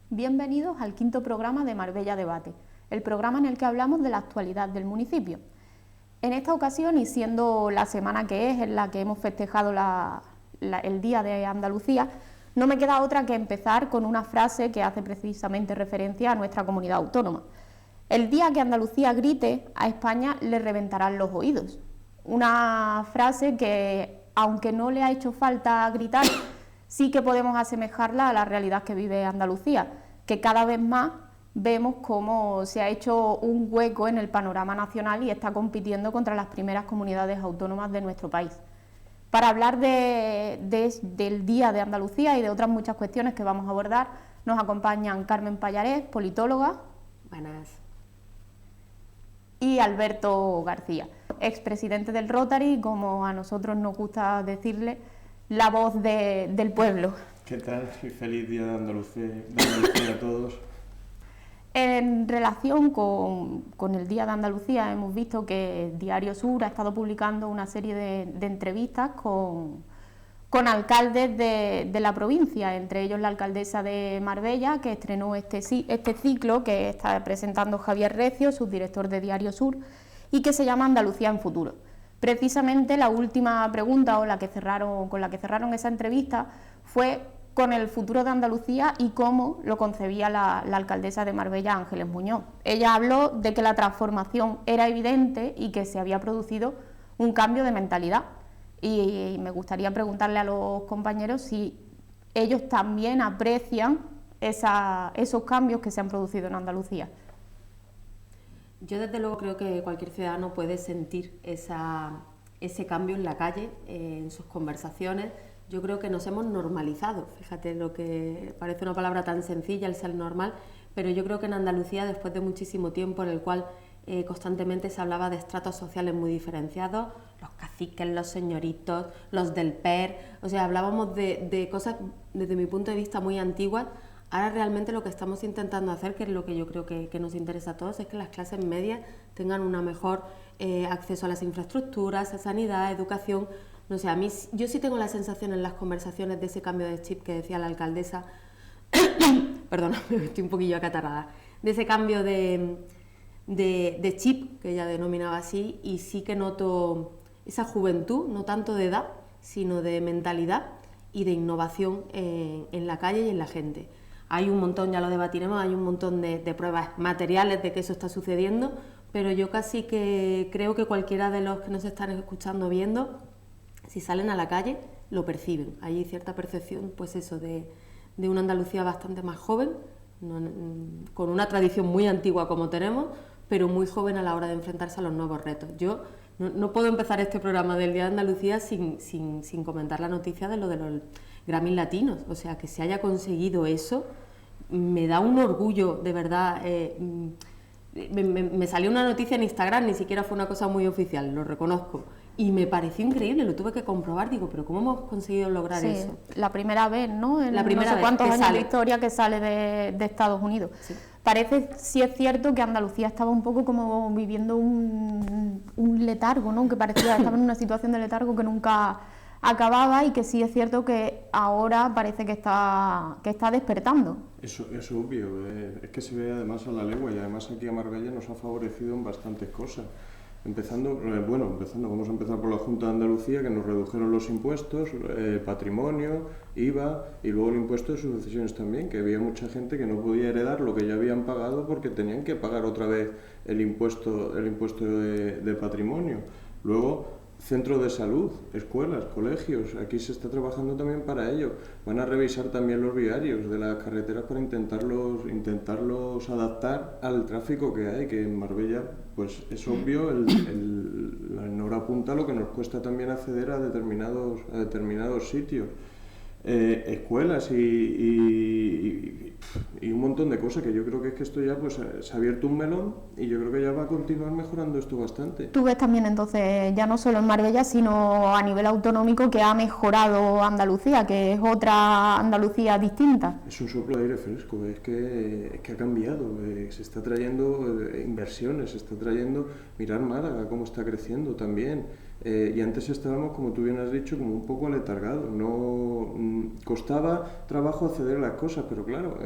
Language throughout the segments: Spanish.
Bienvenidos al quinto programa de Marbella Debate, el programa en el que hablamos de la actualidad del municipio. En esta ocasión, y siendo la semana que es en la que hemos festejado el Día de Andalucía, no me queda otra que empezar con una frase que hace precisamente referencia a nuestra comunidad autónoma. El día que Andalucía grite, a España le reventarán los oídos. Una frase que, aunque no le ha hecho falta gritar, sí que podemos asemejarla a la realidad que vive Andalucía, que cada vez más vemos cómo se ha hecho un hueco en el panorama nacional y está compitiendo contra las primeras comunidades autónomas de nuestro país. Para hablar del Día de Andalucía y de otras muchas cuestiones que vamos a abordar, nos acompañan Carmen Pallarés, politóloga. Buenas. Y Alberto García, expresidente del Rotary, como a nosotros nos gusta decirle, la voz del pueblo. ¿Qué tal? Y feliz Día de Andalucía a todos. En relación con el Día de Andalucía, hemos visto que Diario Sur ha estado publicando una serie de entrevistas con alcaldes de la provincia, entre ellos la alcaldesa de Marbella, que estrenó este ciclo que está presentando Javier Recio, subdirector de Diario Sur, y que se llama Andalucía en Futuro. Precisamente la última pregunta con la que cerraron esa entrevista fue con el futuro de Andalucía y cómo lo concebía la alcaldesa de Marbella, Ángeles Muñoz. Ella habló de que la transformación era evidente y que se había producido un cambio de mentalidad. Y me gustaría preguntarle a los compañeros si ellos también aprecian esos cambios que se han producido en Andalucía. Yo desde luego creo que cualquier ciudadano puede sentir ese cambio en la calle, en sus conversaciones. Yo creo que nos hemos normalizado, fíjate lo que parece una palabra tan sencilla, el ser normal, pero yo creo que en Andalucía, después de muchísimo tiempo en el cual constantemente se hablaba de estratos sociales muy diferenciados, los caciques, los señoritos, los del PER, o sea, hablábamos de cosas desde mi punto de vista muy antiguas. Ahora realmente lo que estamos intentando hacer, que es lo que yo creo que nos interesa a todos, es que las clases medias tengan un mejor acceso a las infraestructuras, a sanidad, educación. No sé, yo sí tengo la sensación en las conversaciones de ese cambio de chip que decía la alcaldesa, perdona, me estoy un poquillo acatarrada, de ese cambio de chip, que ella denominaba así, y sí que noto esa juventud, no tanto de edad, sino de mentalidad y de innovación en la calle y en la gente. Hay un montón, ya lo debatiremos, hay un montón de pruebas materiales de que eso está sucediendo, pero yo casi que creo que cualquiera de los que nos están escuchando o viendo, si salen a la calle, lo perciben. Hay cierta percepción, pues eso, de una Andalucía bastante más joven, con una tradición muy antigua como tenemos, pero muy joven a la hora de enfrentarse a los nuevos retos. Yo no puedo empezar este programa del Día de Andalucía sin comentar la noticia de lo de los Grammys latinos. O sea, que se haya conseguido eso, me da un orgullo, de verdad. Me salió una noticia en Instagram, ni siquiera fue una cosa muy oficial, lo reconozco. Y me pareció increíble, lo tuve que comprobar, digo, pero ¿cómo hemos conseguido lograr eso? La primera vez, ¿no? En la primera no sé cuántos años sale. de historia que sale de Estados Unidos. Sí. Parece, sí es cierto, que Andalucía estaba un poco como viviendo un letargo, ¿no? Que parecía que estaba en una situación de letargo que nunca acababa, y que sí es cierto que ahora parece que está despertando. Eso es obvio, es que se ve además a la legua, y además aquí a Marbella nos ha favorecido en bastantes cosas. Empezando, vamos a empezar por la Junta de Andalucía, que nos redujeron los impuestos, patrimonio, IVA, y luego el impuesto de sucesiones también, que había mucha gente que no podía heredar lo que ya habían pagado porque tenían que pagar otra vez el impuesto de patrimonio. Luego, centros de salud, escuelas, colegios, aquí se está trabajando también para ello. Van a revisar también los viarios de las carreteras para intentarlos adaptar al tráfico que hay, que en Marbella, pues es obvio, en hora punta lo que nos cuesta también acceder a determinados sitios. escuelas y un montón de cosas, que yo creo que es que esto ya pues se ha abierto un melón y yo creo que ya va a continuar mejorando esto bastante. Tú ves también entonces, ya no solo en Marbella, sino a nivel autonómico, que ha mejorado Andalucía, que es otra Andalucía distinta. Es un soplo de aire fresco, es que ha cambiado, se está trayendo inversiones, se está trayendo, mirar Málaga cómo está creciendo también. Y antes estábamos, como tú bien has dicho, como un poco aletargados, costaba trabajo acceder a las cosas, pero claro,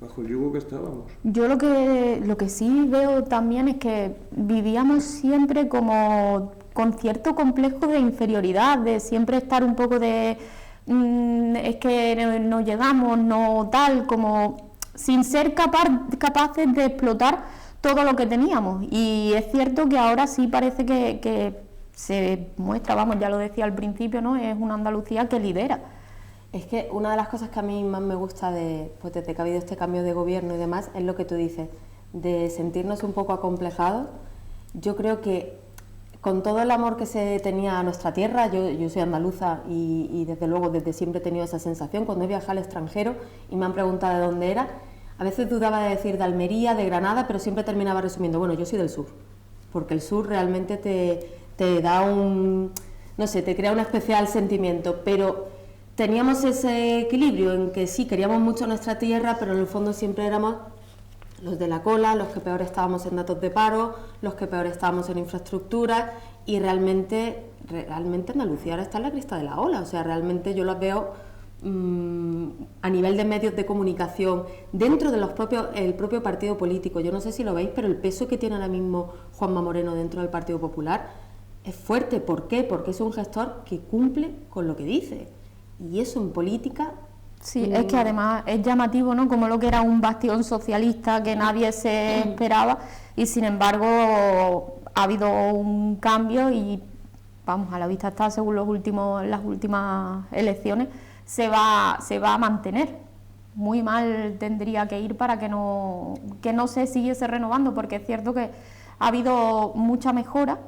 bajo el yugo que estábamos. Yo lo que sí veo también es que vivíamos siempre como con cierto complejo de inferioridad, de siempre estar un poco de es que no llegamos, no tal, como sin ser capaces de explotar todo lo que teníamos. Y es cierto que ahora sí parece que se muestra, vamos, ya lo decía al principio, ¿no? Es una Andalucía que lidera. Es que una de las cosas que a mí más me gusta pues desde que ha habido este cambio de gobierno y demás, es lo que tú dices, de sentirnos un poco acomplejados. Yo creo que con todo el amor que se tenía a nuestra tierra, yo soy andaluza y desde luego desde siempre he tenido esa sensación. Cuando he viajado al extranjero y me han preguntado de dónde era, a veces dudaba de decir de Almería, de Granada, pero siempre terminaba resumiendo, bueno, yo soy del sur, porque el sur realmente te da no sé, te crea un especial sentimiento, pero teníamos ese equilibrio en que sí, queríamos mucho nuestra tierra, pero en el fondo siempre éramos los de la cola, los que peor estábamos en datos de paro, los que peor estábamos en infraestructuras, y realmente Andalucía ahora está en la cresta de la ola. O sea, realmente yo los veo a nivel de medios de comunicación, dentro de el propio partido político. Yo no sé si lo veis, pero el peso que tiene ahora mismo Juanma Moreno dentro del Partido Popular es fuerte. ¿Por qué? Porque es un gestor que cumple con lo que dice, y eso en política... Sí, es que además es llamativo, ¿no? Como lo que era un bastión socialista que nadie se esperaba, y sin embargo ha habido un cambio y, vamos, a la vista está, según las últimas elecciones, se va a mantener. Muy mal tendría que ir para que no se siguiese renovando, porque es cierto que ha habido mucha mejora,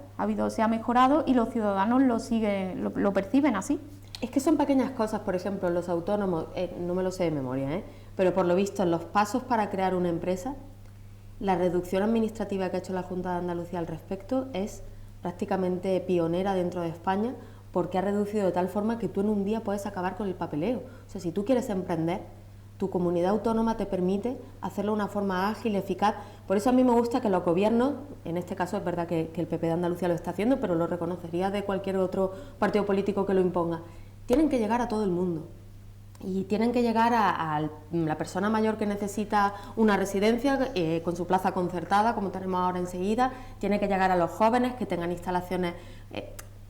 se ha mejorado y los ciudadanos lo perciben así. Es que son pequeñas cosas, por ejemplo, los autónomos, no me lo sé de memoria, pero por lo visto en los pasos para crear una empresa, la reducción administrativa que ha hecho la Junta de Andalucía al respecto es prácticamente pionera dentro de España, porque ha reducido de tal forma que tú en un día puedes acabar con el papeleo. O sea, si tú quieres emprender, tu comunidad autónoma te permite hacerlo de una forma ágil, eficaz. Por eso a mí me gusta que los gobiernos, en este caso es verdad que el PP de Andalucía lo está haciendo, pero lo reconocería de cualquier otro partido político que lo imponga, tienen que llegar a todo el mundo. Y tienen que llegar a la persona mayor que necesita una residencia con su plaza concertada, como tenemos ahora enseguida. Tiene que llegar a los jóvenes que tengan instalaciones.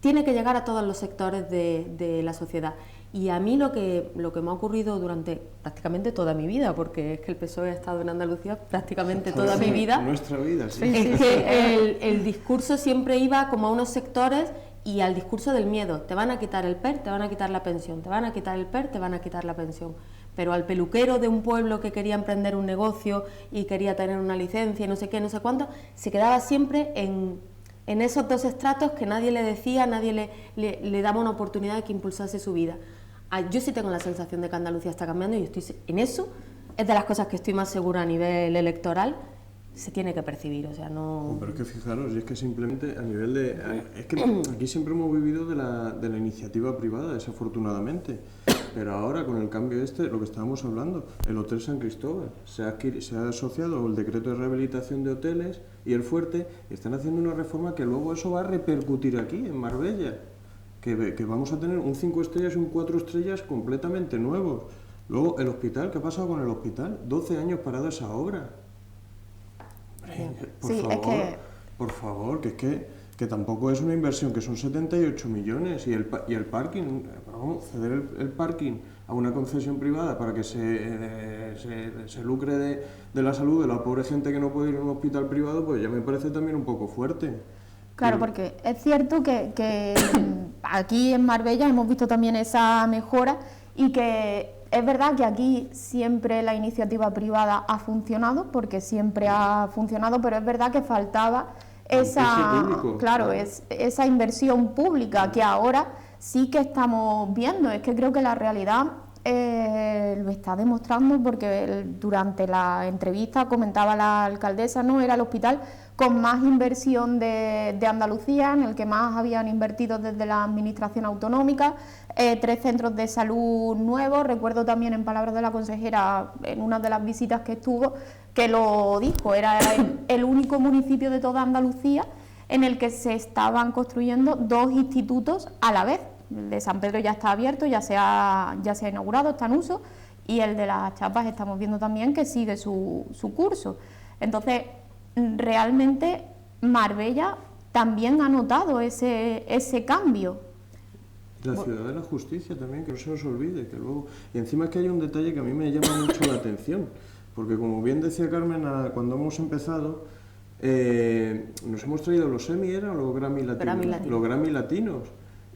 Tiene que llegar a todos los sectores de la sociedad. Y a mí lo que me ha ocurrido durante prácticamente toda mi vida, porque es que el PSOE ha estado en Andalucía prácticamente toda mi vida. Nuestra vida, sí. Es que el discurso siempre iba como a unos sectores y al discurso del miedo. Te van a quitar el PER, te van a quitar la pensión, te van a quitar el PER, te van a quitar la pensión. Pero al peluquero de un pueblo que quería emprender un negocio y quería tener una licencia y no sé qué, no sé cuánto, se quedaba siempre en esos dos estratos que nadie le decía, nadie le daba una oportunidad de que impulsase su vida. Yo sí tengo la sensación de que Andalucía está cambiando y estoy en eso. Es de las cosas que estoy más segura a nivel electoral. Se tiene que percibir, o sea, no... Pero es que fijaros, y es que simplemente a nivel de... Es que aquí siempre hemos vivido de la iniciativa privada, desafortunadamente, pero ahora con el cambio lo que estábamos hablando, el Hotel San Cristóbal, se ha asociado el decreto de rehabilitación de hoteles y el Fuerte, y están haciendo una reforma que luego eso va a repercutir aquí, en Marbella, que vamos a tener un 5 estrellas y un 4 estrellas completamente nuevos. Luego, el hospital, ¿qué ha pasado con el hospital? 12 años parada esa obra. Por favor, que tampoco es una inversión, que son 78 millones y el parking, vamos, ceder el parking a una concesión privada para que se lucre de la salud de la pobre gente que no puede ir a un hospital privado, pues ya me parece también un poco fuerte. Claro, porque es cierto que aquí en Marbella hemos visto también esa mejora y que es verdad que aquí siempre la iniciativa privada ha funcionado, porque siempre ha funcionado, pero es verdad que faltaba esa inversión pública que ahora sí que estamos viendo, es que creo que la realidad lo está demostrando, porque durante la entrevista comentaba la alcaldesa, ¿no? Era el hospital con más inversión de Andalucía, en el que más habían invertido desde la administración autonómica, 3 centros de salud nuevos. Recuerdo también, en palabras de la consejera, en una de las visitas que estuvo, que lo dijo, era el único municipio de toda Andalucía en el que se estaban construyendo 2 institutos a la vez. El de San Pedro ya está abierto, ya se ha inaugurado, está en uso, y el de Las Chapas estamos viendo también que sigue su curso. Entonces, realmente Marbella también ha notado ese cambio. La ciudad de la justicia también, que no se nos olvide, que luego... Y encima es que hay un detalle que a mí me llama mucho la atención, porque como bien decía Carmen, cuando hemos empezado, nos hemos traído los Emmy, ¿era? Los Grammy Latinos. Los Grammy Latinos.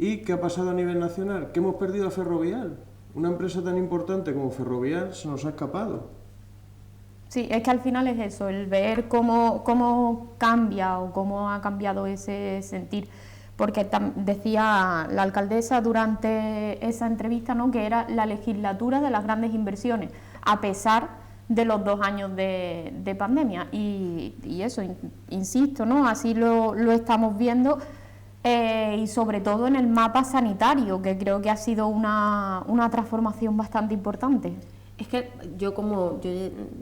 ¿Y qué ha pasado a nivel nacional? Que hemos perdido a Ferrovial. Una empresa tan importante como Ferrovial se nos ha escapado. Sí, es que al final es eso, el ver cómo cambia o cómo ha cambiado ese sentir. Porque decía la alcaldesa durante esa entrevista, ¿no?, que era la legislatura de las grandes inversiones, a pesar de los 2 años de pandemia. Y eso, insisto, ¿no?, así lo estamos viendo. Y sobre todo en el mapa sanitario, que creo que ha sido una transformación bastante importante. Es que yo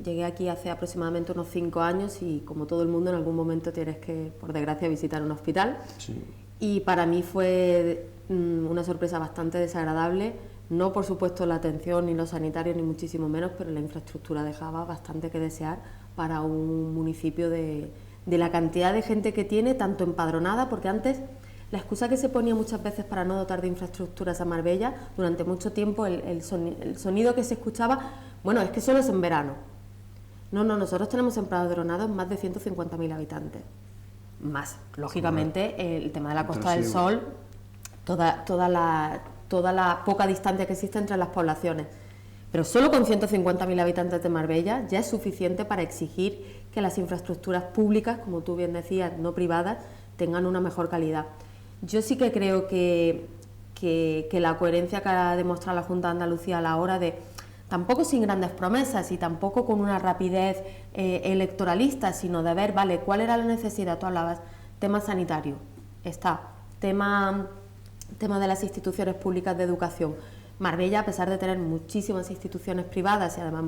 llegué aquí hace aproximadamente unos 5 años, y como todo el mundo en algún momento tienes que, por desgracia, visitar un hospital. Sí. Y para mí fue una sorpresa bastante desagradable, no por supuesto la atención ni los sanitarios ni muchísimo menos, pero la infraestructura dejaba bastante que desear para un municipio de la cantidad de gente que tiene, tanto empadronada, porque antes la excusa que se ponía muchas veces para no dotar de infraestructuras a Marbella, durante mucho tiempo el sonido que se escuchaba, bueno, es que solo es en verano. No, nosotros tenemos empadronados más de 150.000 habitantes. Más, lógicamente, el tema de la Costa del Sol, toda la poca distancia que existe entre las poblaciones. Pero solo con 150.000 habitantes de Marbella ya es suficiente para exigir que las infraestructuras públicas, como tú bien decías, no privadas, tengan una mejor calidad. Yo sí que creo que la coherencia que ha demostrado la Junta de Andalucía a la hora de, tampoco sin grandes promesas y tampoco con una rapidez electoralista, sino de ver, vale, cuál era la necesidad. Tú hablabas, tema sanitario, tema de las instituciones públicas de educación. Marbella, a pesar de tener muchísimas instituciones privadas y además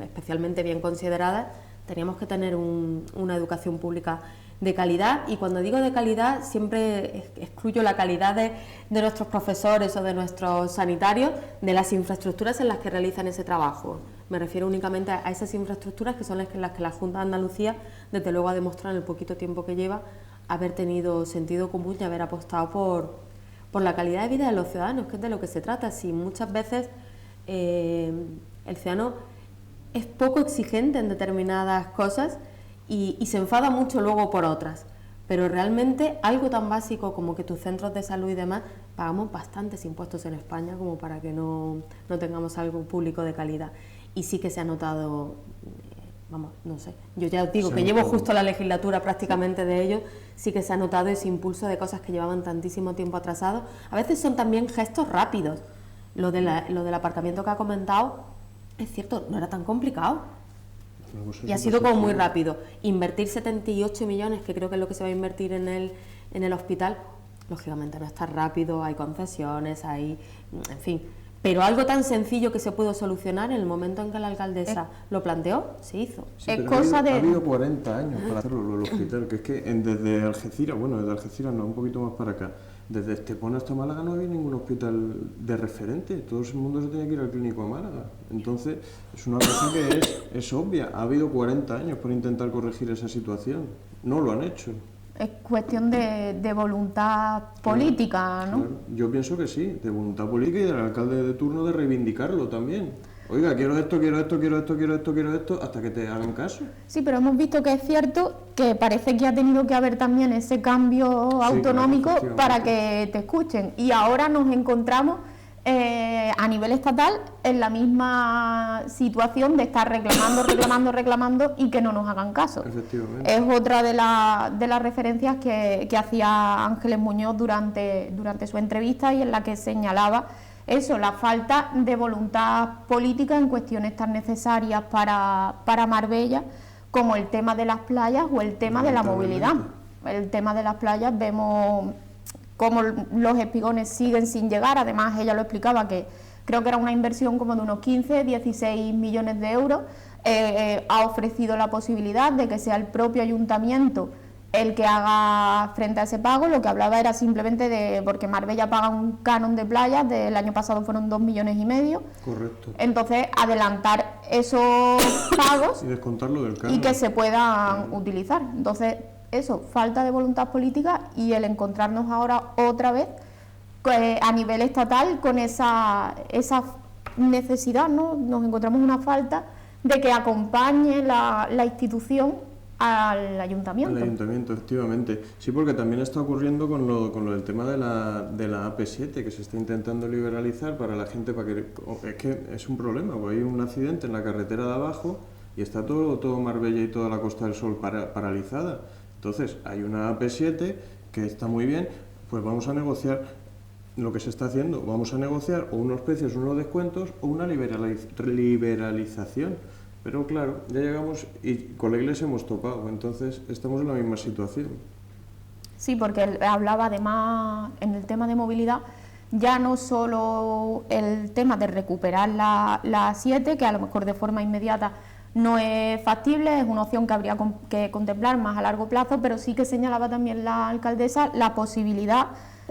especialmente bien consideradas, teníamos que tener una educación pública de calidad, y cuando digo de calidad siempre excluyo la calidad de nuestros profesores o de nuestros sanitarios, de las infraestructuras en las que realizan ese trabajo. Me refiero únicamente a esas infraestructuras que son las que la Junta de Andalucía desde luego ha demostrado en el poquito tiempo que lleva haber tenido sentido común y haber apostado por la calidad de vida de los ciudadanos, que es de lo que se trata. Si muchas veces el ciudadano es poco exigente en determinadas cosas y se enfada mucho luego por otras, pero realmente algo tan básico como que tus centros de salud y demás, pagamos bastantes impuestos en España como para que no tengamos algo público de calidad. Y sí que se ha notado, no sé, yo ya os digo que llevo justo la legislatura prácticamente de ello, sí que se ha notado ese impulso de cosas que llevaban tantísimo tiempo atrasados. A veces son también gestos rápidos. Lo del aparcamiento que ha comentado, es cierto, no era tan complicado. Y ha sido como muy rápido. Invertir 78 millones, que creo que es lo que se va a invertir en el hospital, lógicamente no está rápido, hay concesiones, en fin. Pero algo tan sencillo que se pudo solucionar en el momento en que la alcaldesa lo planteó, se hizo. Sí, ha habido 40 años para hacerlo el hospital, que es que desde Algeciras, desde Algeciras no, un poquito más para acá, desde Estepona hasta Málaga no había ningún hospital de referente, todo el mundo se tenía que ir al clínico a Málaga. Entonces, es una cosa que es obvia, ha habido 40 años por intentar corregir esa situación, no lo han hecho. Es cuestión de voluntad política, ¿no? Claro. Yo pienso que sí, de voluntad política y del alcalde de turno de reivindicarlo también. Oiga, quiero esto, hasta que te hagan caso. Sí, pero hemos visto que es cierto que parece que ha tenido que haber también ese cambio autonómico, claro, para que te escuchen. Y ahora nos encontramos a nivel estatal en la misma situación de estar reclamando y que no nos hagan caso. Efectivamente. Es otra de las referencias que hacía Ángeles Muñoz durante su entrevista, y en la que señalaba eso, la falta de voluntad política en cuestiones tan necesarias para Marbella como el tema de las playas o el tema de la movilidad. El tema de las playas, vemos cómo los espigones siguen sin llegar. Además, ella lo explicaba, que creo que era una inversión como de unos 15, 16 millones de euros. Ha ofrecido la posibilidad de que sea el propio ayuntamiento el que haga frente a ese pago. Lo que hablaba era simplemente de, porque Marbella paga un canon de playas, del año pasado fueron 2,5 millones. Correcto. Entonces, adelantar esos pagos y descontarlo del canon, y que se puedan utilizar. Entonces, eso, falta de voluntad política, y el encontrarnos ahora otra vez a nivel estatal con esa necesidad, ¿no? Nos encontramos una falta de que acompañe la institución al ayuntamiento. Al ayuntamiento, efectivamente. Sí, porque también está ocurriendo con lo del tema de la AP7, que se está intentando liberalizar para la gente, es que es un problema, porque hay un accidente en la carretera de abajo y está todo Marbella y toda la Costa del Sol paralizada. Entonces, hay una AP7 que está muy bien, pues vamos a negociar lo que se está haciendo, vamos a negociar o unos precios, unos descuentos o una liberalización. Pero claro, ya llegamos y con la Iglesia hemos topado, entonces estamos en la misma situación. Sí, porque él hablaba además en el tema de movilidad, ya no solo el tema de recuperar la A7, que a lo mejor de forma inmediata no es factible, es una opción que habría que contemplar más a largo plazo, pero sí que señalaba también la alcaldesa la posibilidad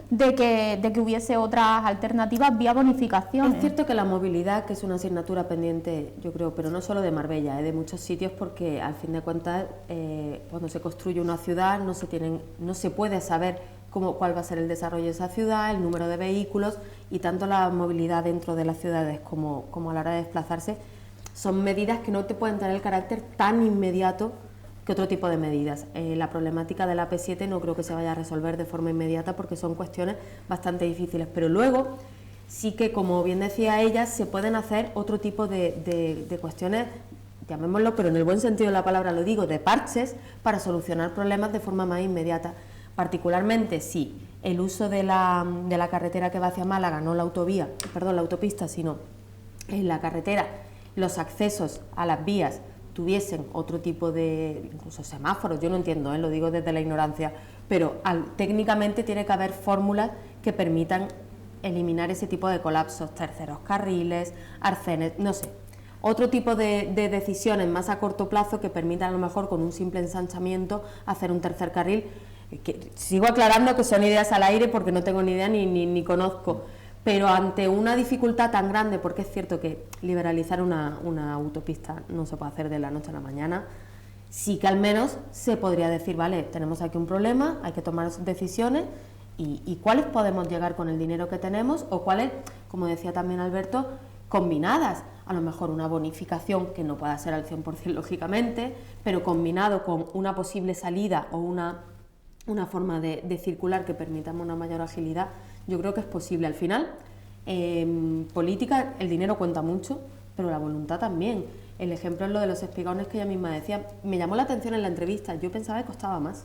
de que hubiese otras alternativas vía bonificaciones. Es cierto que la movilidad, que es una asignatura pendiente, yo creo, pero no solo de Marbella, de muchos sitios, porque al fin de cuentas cuando se construye una ciudad no se puede saber cuál va a ser el desarrollo de esa ciudad, el número de vehículos, y tanto la movilidad dentro de las ciudades como a la hora de desplazarse son medidas que no te pueden tener el carácter tan inmediato que otro tipo de medidas. La problemática de la AP7 no creo que se vaya a resolver de forma inmediata, porque son cuestiones bastante difíciles, pero luego sí que, como bien decía ella, se pueden hacer otro tipo de cuestiones, llamémoslo, pero en el buen sentido de la palabra lo digo, de parches, para solucionar problemas de forma más inmediata. Particularmente si el uso de la carretera que va hacia Málaga, no la autopista, sino la carretera, los accesos a las vías tuviesen otro tipo de, incluso semáforos, yo no entiendo, lo digo desde la ignorancia, pero técnicamente tiene que haber fórmulas que permitan eliminar ese tipo de colapsos, terceros carriles, arcenes, no sé, otro tipo de decisiones más a corto plazo que permitan, a lo mejor con un simple ensanchamiento, hacer un tercer carril. Que sigo aclarando que son ideas al aire porque no tengo ni idea ni conozco, pero ante una dificultad tan grande, porque es cierto que liberalizar una autopista no se puede hacer de la noche a la mañana, sí que al menos se podría decir, vale, tenemos aquí un problema, hay que tomar decisiones, y cuáles podemos llegar con el dinero que tenemos, o cuáles, como decía también Alberto, combinadas, a lo mejor una bonificación que no pueda ser al 100% lógicamente, pero combinado con una posible salida o una forma de circular que permitamos una mayor agilidad. Yo creo que es posible. Al final, política, el dinero cuenta mucho, pero la voluntad también. El ejemplo es lo de los espigones que ella misma decía. Me llamó la atención en la entrevista, yo pensaba que costaba más.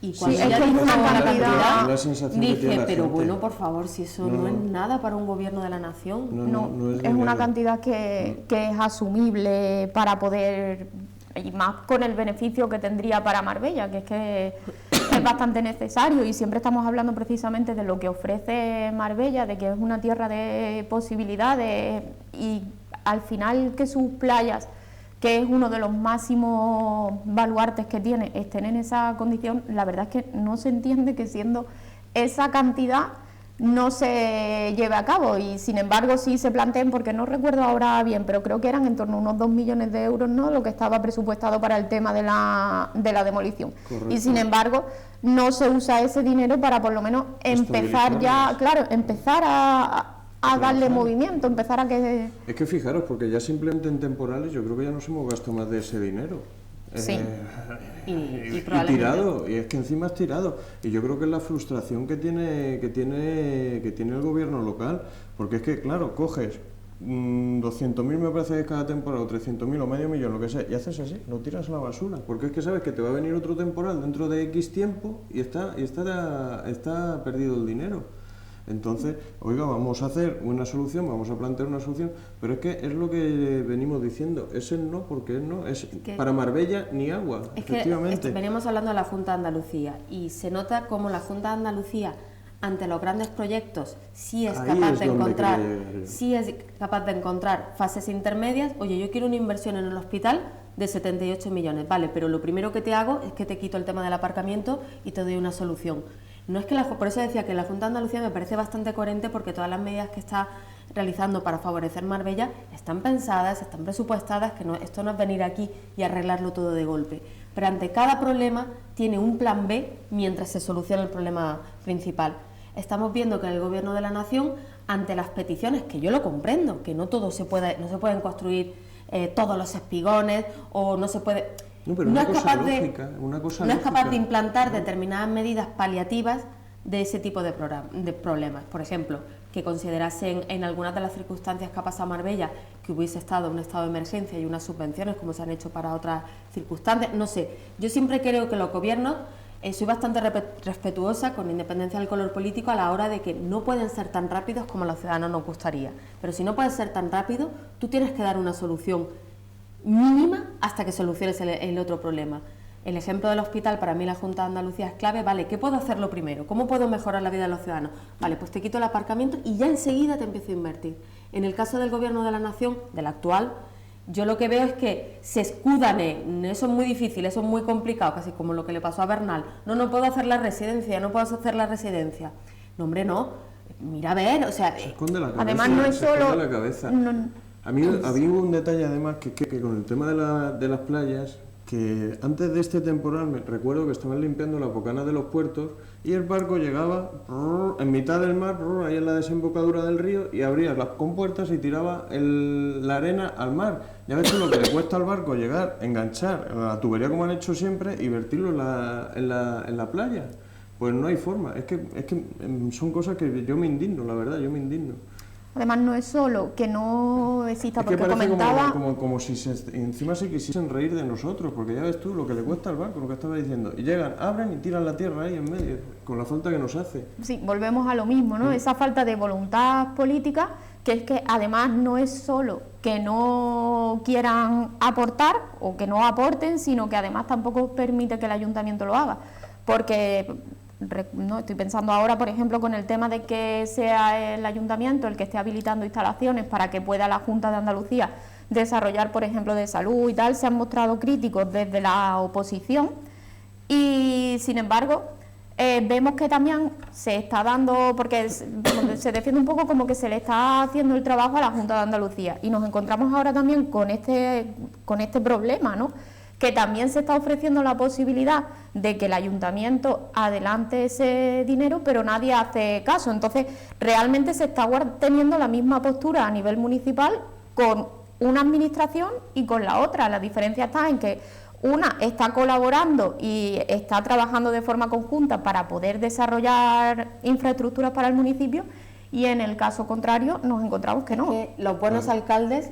Y cuando ella dijo una cantidad, dije, pero bueno, por favor, si eso no es nada para un gobierno de la nación. No es una cantidad que es asumible para poder, y más con el beneficio que tendría para Marbella, que es bastante necesario, y siempre estamos hablando precisamente de lo que ofrece Marbella, de que es una tierra de posibilidades, y al final que sus playas, que es uno de los máximos baluartes que tiene, estén en esa condición. La verdad es que no se entiende que siendo esa cantidad no se lleve a cabo, y sin embargo sí se planteen, porque no recuerdo ahora bien, pero creo que eran en torno a unos 2 millones de euros, ¿no?, lo que estaba presupuestado para el tema de la demolición. Correcto. Y sin embargo no se usa ese dinero para por lo menos empezar ya, empezar a darle movimiento, empezar a que... Es que fijaros, porque ya simplemente en temporales yo creo que ya nos hemos gastado más de ese dinero. Sí. Y tirado, y es que encima es tirado. Y yo creo que es la frustración que tiene el gobierno local, porque es que, claro, coges 200.000 me parece de cada temporada, o 300.000 o medio millón, lo que sea, y haces así, lo tiras a la basura, porque es que sabes que te va a venir otro temporal dentro de X tiempo y está perdido el dinero. Entonces, oiga, vamos a hacer una solución, vamos a plantear una solución, pero es que es lo que venimos diciendo, es el no, porque es no, es para Marbella ni agua, efectivamente. Veníamos hablando de la Junta de Andalucía y se nota como la Junta de Andalucía, ante los grandes proyectos, sí es capaz de encontrar fases intermedias. Oye, yo quiero una inversión en el hospital de 78 millones, vale, pero lo primero que te hago es que te quito el tema del aparcamiento y te doy una solución. No es que por eso decía que la Junta de Andalucía me parece bastante coherente, porque todas las medidas que está realizando para favorecer Marbella están pensadas, están presupuestadas, que no, esto no es venir aquí y arreglarlo todo de golpe. Pero ante cada problema tiene un plan B mientras se soluciona el problema principal. Estamos viendo que el Gobierno de la Nación, ante las peticiones, que yo lo comprendo, que no todo no se pueden construir todos los espigones, o no se puede... No es capaz de implantar determinadas medidas paliativas de ese tipo de problemas. Por ejemplo, que considerasen en algunas de las circunstancias que ha pasado Marbella que hubiese estado un estado de emergencia y unas subvenciones como se han hecho para otras circunstancias. No sé, yo siempre creo que los gobiernos, soy bastante respetuosa, con independencia del color político, a la hora de que no pueden ser tan rápidos como a los ciudadanos nos gustaría. Pero si no puedes ser tan rápido, tú tienes que dar una solución mínima hasta que soluciones el otro problema. El ejemplo del hospital, para mí la Junta de Andalucía es clave. Vale, ¿qué puedo hacerlo primero? ¿Cómo puedo mejorar la vida de los ciudadanos? Vale, pues te quito el aparcamiento y ya enseguida te empiezo a invertir. En el caso del Gobierno de la Nación, del actual, yo lo que veo es que se escudan en eso. Es muy difícil, eso es muy complicado, casi como lo que le pasó a Bernal. No puedo hacer la residencia, no puedo hacer la residencia. No, hombre, no. Mira, a ver, o sea... Se esconde la cabeza, además no es solo... la cabeza. A mí había un detalle además que con el tema de las playas, que antes de este temporal me recuerdo que estaban limpiando las bocanas de los puertos y el barco llegaba en mitad del mar, ahí en la desembocadura del río, y abría las compuertas y tiraba la arena al mar. Ya ves tú lo que le cuesta al barco llegar, enganchar la tubería como han hecho siempre y vertirlo en la playa. Pues no hay forma, es que son cosas que yo me indigno, la verdad, yo me indigno. Además, no es solo que no exista, porque parece comentaba... como si encima se quisiesen reír de nosotros, porque ya ves tú lo que le cuesta al barco, lo que estaba diciendo. Y llegan, abren y tiran la tierra ahí en medio, con la falta que nos hace. Sí, volvemos a lo mismo, ¿no? Esa falta de voluntad política, que es que además no es solo que no quieran aportar o que no aporten, sino que además tampoco permite que el ayuntamiento lo haga. Porque... no estoy pensando ahora, por ejemplo, con el tema de que sea el ayuntamiento el que esté habilitando instalaciones para que pueda la Junta de Andalucía desarrollar, por ejemplo, de salud y tal. Se han mostrado críticos desde la oposición y, sin embargo, vemos que también se está dando, porque se defiende un poco como que se le está haciendo el trabajo a la Junta de Andalucía, y nos encontramos ahora también con este problema, ¿no? Que también se está ofreciendo la posibilidad de que el ayuntamiento adelante ese dinero, pero nadie hace caso. Entonces, realmente se está teniendo la misma postura a nivel municipal con una administración y con la otra. La diferencia está en que una está colaborando y está trabajando de forma conjunta para poder desarrollar infraestructuras para el municipio, y en el caso contrario nos encontramos que no. Los buenos alcaldes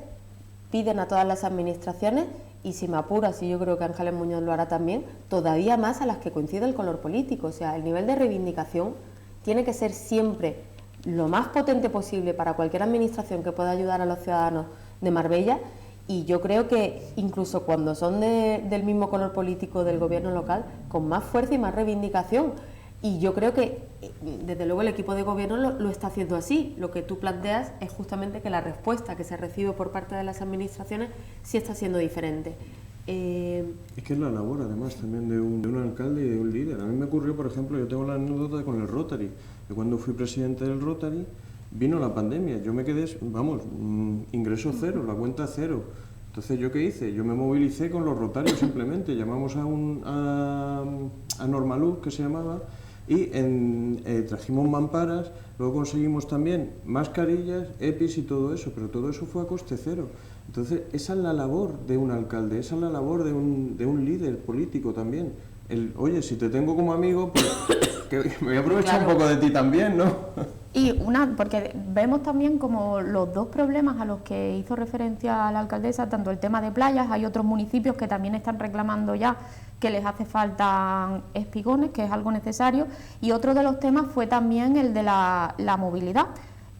piden a todas las administraciones, y si me apuras, y yo creo que Ángeles Muñoz lo hará también, todavía más a las que coincide el color político. O sea, el nivel de reivindicación tiene que ser siempre lo más potente posible para cualquier administración que pueda ayudar a los ciudadanos de Marbella, y yo creo que incluso cuando son del mismo color político del gobierno local, con más fuerza y más reivindicación. Y yo creo que, desde luego, el equipo de gobierno lo está haciendo así. Lo que tú planteas es justamente que la respuesta que se recibe por parte de las administraciones sí está siendo diferente. Es que es la labor, además, también de un alcalde y de un líder. A mí me ocurrió, por ejemplo, yo tengo la anécdota con el Rotary. Yo cuando fui presidente del Rotary, vino la pandemia. Yo me quedé, ingreso cero, la cuenta cero. Entonces, ¿yo qué hice? Yo me movilicé con los rotarios simplemente. Llamamos a Normaluz, que se llamaba, y trajimos mamparas, luego conseguimos también mascarillas, EPIs y todo eso, pero todo eso fue a coste cero. Entonces, esa es la labor de un alcalde, esa es la labor de un líder. líder político también. Oye, si te tengo como amigo, pues que me voy a aprovechar un poco de ti también, ¿no? Y porque vemos también como los dos problemas a los que hizo referencia la alcaldesa, tanto el tema de playas, hay otros municipios que también están reclamando ya que les hace falta espigones, que es algo necesario, y otro de los temas fue también el de la movilidad.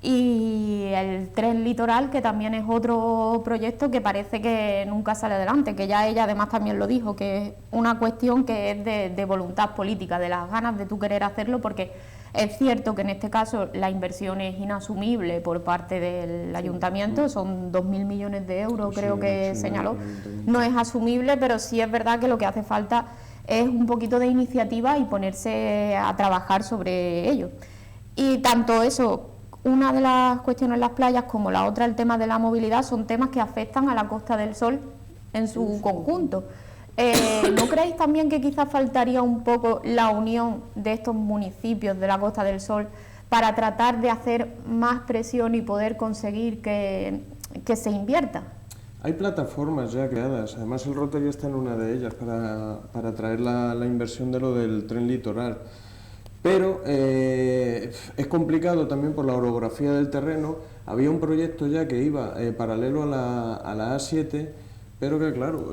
Y el tren litoral, que también es otro proyecto que parece que nunca sale adelante, que ya ella además también lo dijo, que es una cuestión que es de voluntad política, de las ganas de tú querer hacerlo, porque es cierto que en este caso la inversión es inasumible por parte del ayuntamiento, son 2.000 millones de euros, creo que señaló, no es asumible, pero sí es verdad que lo que hace falta es un poquito de iniciativa y ponerse a trabajar sobre ello. Y tanto eso, una de las cuestiones las playas como la otra, el tema de la movilidad, son temas que afectan a la Costa del Sol en su conjunto. ¿No creéis también que quizás faltaría un poco la unión de estos municipios de la Costa del Sol para tratar de hacer más presión y poder conseguir que se invierta? Hay plataformas ya creadas, además el Rotary está en una de ellas para atraer la inversión de lo del tren litoral. Pero es complicado también por la orografía del terreno. Había un proyecto ya que iba paralelo a la A7, pero que claro,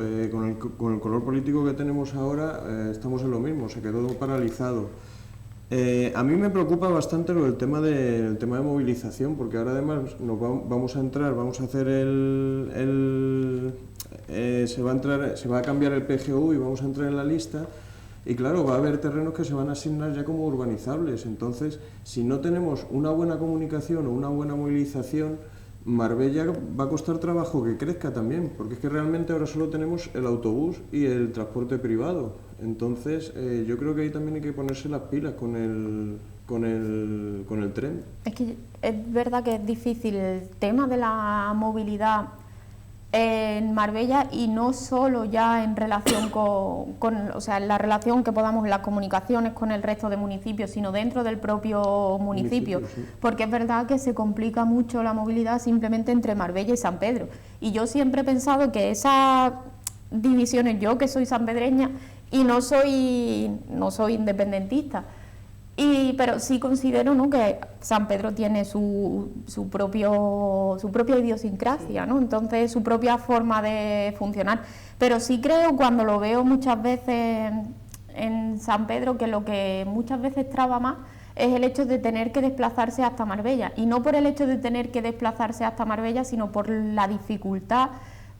con el color político que tenemos ahora estamos en lo mismo, se quedó paralizado. A mí me preocupa bastante el tema de movilización, porque ahora además vamos a hacer se va a cambiar el PGU y vamos a entrar en la lista. Y claro, va a haber terrenos que se van a asignar ya como urbanizables. Entonces, si no tenemos una buena comunicación o una buena movilización, Marbella va a costar trabajo que crezca también, porque es que realmente ahora solo tenemos el autobús y el transporte privado. Entonces, yo creo que ahí también hay que ponerse las pilas con el tren. Es que es verdad que es difícil el tema de la movilidad en Marbella, y no solo ya en relación o sea, en la relación que podamos, las comunicaciones con el resto de municipios, sino dentro del propio municipio, sí. Porque es verdad que se complica mucho la movilidad simplemente entre Marbella y San Pedro, y yo siempre he pensado que esas divisiones, yo que soy sanpedreña y no soy independentista, pero sí considero, ¿no?, que San Pedro tiene su propia idiosincrasia, ¿no?, entonces su propia forma de funcionar. Pero sí creo, cuando lo veo muchas veces en San Pedro, que lo que muchas veces traba más es el hecho de tener que desplazarse hasta Marbella, y no por el hecho de tener que desplazarse hasta Marbella, sino por la dificultad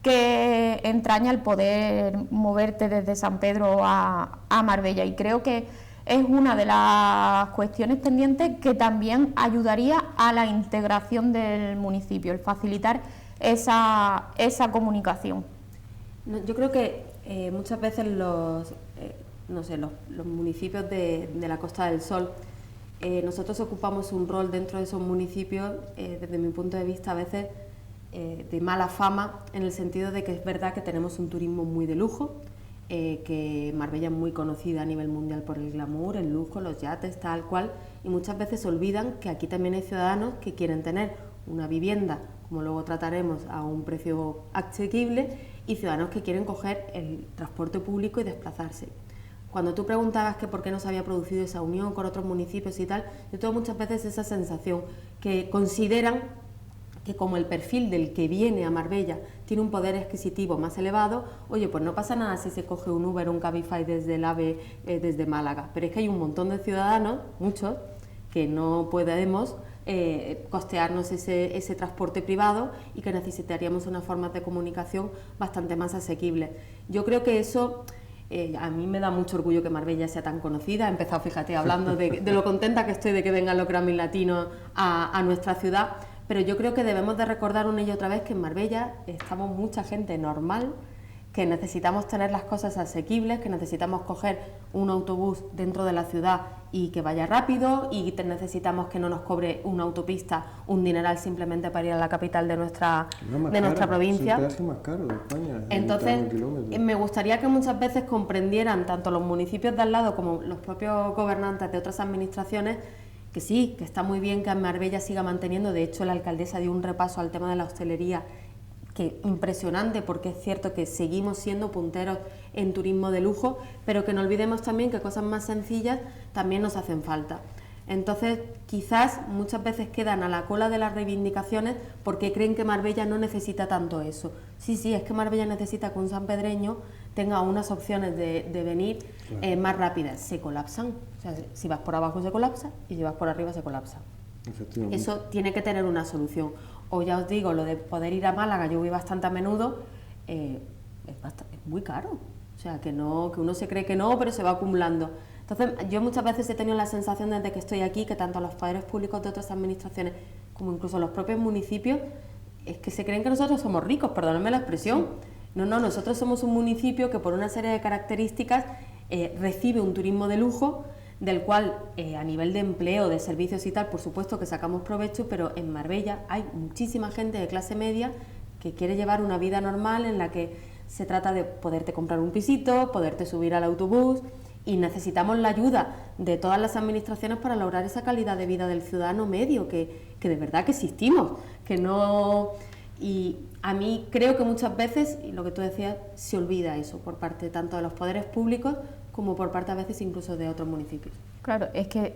que entraña el poder moverte desde San Pedro a Marbella, y creo que es una de las cuestiones pendientes que también ayudaría a la integración del municipio, el facilitar esa comunicación. Yo creo que muchas veces los municipios de la Costa del Sol, nosotros ocupamos un rol dentro de esos municipios, desde mi punto de vista, a veces de mala fama, en el sentido de que es verdad que tenemos un turismo muy de lujo, que Marbella es muy conocida a nivel mundial por el glamour, el lujo, los yates, tal cual, y muchas veces se olvidan que aquí también hay ciudadanos que quieren tener una vivienda, como luego trataremos, a un precio asequible, y ciudadanos que quieren coger el transporte público y desplazarse. Cuando tú preguntabas que por qué no se había producido esa unión con otros municipios y tal, yo tengo muchas veces esa sensación, que consideran que como el perfil del que viene a Marbella tiene un poder adquisitivo más elevado, oye, pues no pasa nada si se coge un Uber o un Cabify desde el AVE, desde Málaga. Pero es que hay un montón de ciudadanos, muchos, que no podemos costearnos ese transporte privado, y que necesitaríamos unas formas de comunicación bastante más asequibles. Yo creo que eso... a mí me da mucho orgullo que Marbella sea tan conocida. He empezado, fíjate, hablando de lo contenta que estoy de que vengan los Grammy Latinos a nuestra ciudad, pero yo creo que debemos de recordar una y otra vez que en Marbella estamos mucha gente normal, que necesitamos tener las cosas asequibles, que necesitamos coger un autobús dentro de la ciudad y que vaya rápido, y necesitamos que no nos cobre una autopista un dineral simplemente para ir a la capital de nuestra provincia. Es el peaje más caro de España. Entonces, me gustaría que muchas veces comprendieran tanto los municipios de al lado como los propios gobernantes de otras administraciones que sí, que está muy bien que en Marbella siga manteniendo. De hecho, la alcaldesa dio un repaso al tema de la hostelería que impresionante, porque es cierto que seguimos siendo punteros en turismo de lujo, pero que no olvidemos también que cosas más sencillas también nos hacen falta. Entonces, quizás muchas veces quedan a la cola de las reivindicaciones porque creen que Marbella no necesita tanto eso. Sí, es que Marbella necesita que un sanpedreño tenga unas opciones de venir más rápidas. Se colapsan. O sea, si vas por abajo se colapsa y si vas por arriba se colapsa. Eso tiene que tener una solución. O ya os digo, lo de poder ir a Málaga, yo voy bastante a menudo, es muy caro. O sea, que uno se cree que no, pero se va acumulando. Entonces, yo muchas veces he tenido la sensación desde que estoy aquí que tanto los poderes públicos de otras administraciones como incluso los propios municipios es que se creen que nosotros somos ricos, perdónenme la expresión. No, nosotros somos un municipio que por una serie de características recibe un turismo de lujo, del cual a nivel de empleo, de servicios y tal, por supuesto que sacamos provecho, pero en Marbella hay muchísima gente de clase media que quiere llevar una vida normal en la que se trata de poderte comprar un pisito, poderte subir al autobús, y necesitamos la ayuda de todas las administraciones para lograr esa calidad de vida del ciudadano medio, que de verdad que existimos, que no... Y a mí creo que muchas veces, y lo que tú decías, se olvida eso por parte tanto de los poderes públicos como por parte a veces incluso de otros municipios. Claro, es que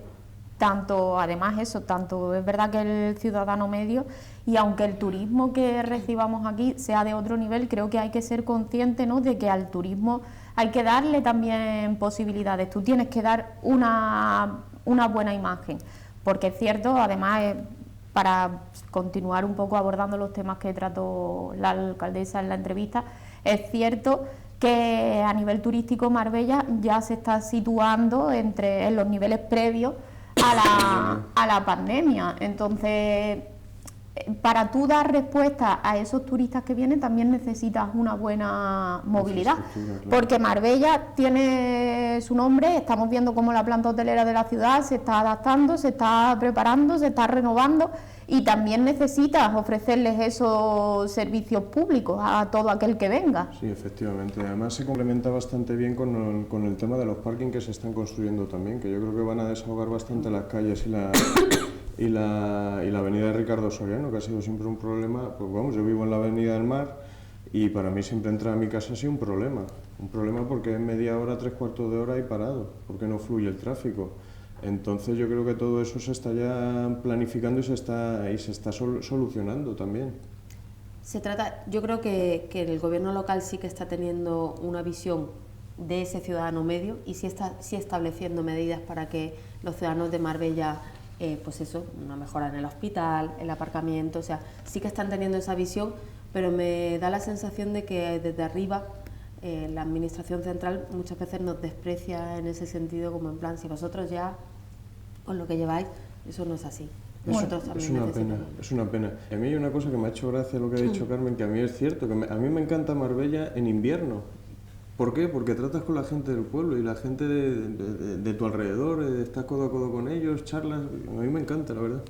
tanto es verdad que el ciudadano medio, y aunque el turismo que recibamos aquí sea de otro nivel, creo que hay que ser consciente, ¿no?, de que al turismo hay que darle también posibilidades. Tú tienes que dar una buena imagen, porque es cierto, además, para continuar un poco abordando los temas que trató la alcaldesa en la entrevista, es cierto que a nivel turístico Marbella ya se está situando en los niveles previos a la pandemia. Entonces, para tú dar respuesta a esos turistas que vienen también necesitas una buena movilidad, porque Marbella tiene su nombre, estamos viendo cómo la planta hotelera de la ciudad se está adaptando, se está preparando, se está renovando, y también necesitas ofrecerles esos servicios públicos a todo aquel que venga. Sí, efectivamente. Además se complementa bastante bien con el tema de los parkings que se están construyendo también, que yo creo que van a desahogar bastante las calles y la avenida de Ricardo Soriano, que ha sido siempre un problema. Pues vamos, yo vivo en la avenida del Mar y para mí siempre entrar a mi casa ha sido un problema porque en media hora, 3/4 de hora hay parado, porque no fluye el tráfico. Entonces yo creo que todo eso se está ya planificando y se está solucionando también. Yo creo que el gobierno local sí que está teniendo una visión de ese ciudadano medio y sí estableciendo medidas para que los ciudadanos de Marbella, pues eso, una mejora en el hospital, el aparcamiento, o sea, sí que están teniendo esa visión, pero me da la sensación de que desde arriba la administración central muchas veces nos desprecia en ese sentido, como en plan, si vosotros ya con lo que lleváis, eso no es así. Nosotros también es una pena. A mí hay una cosa que me ha hecho gracia lo que ha dicho Carmen, que a mí es cierto, que a mí me encanta Marbella en invierno. ¿Por qué? Porque tratas con la gente del pueblo y la gente de tu alrededor, estás codo a codo con ellos, charlas, a mí me encanta, la verdad.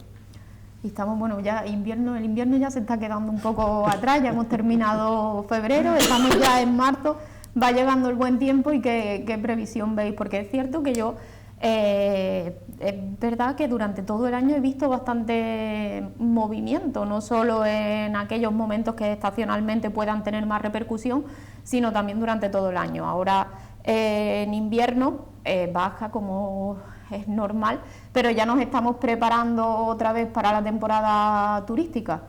Y estamos, bueno, ya el invierno ya se está quedando un poco atrás, ya hemos terminado febrero, estamos ya en marzo, va llegando el buen tiempo. ¿Y qué previsión veis? Porque es cierto que yo, es verdad que durante todo el año he visto bastante movimiento, no solo en aquellos momentos que estacionalmente puedan tener más repercusión, sino también durante todo el año. Ahora en invierno baja, como es normal, pero ya nos estamos preparando otra vez para la temporada turística.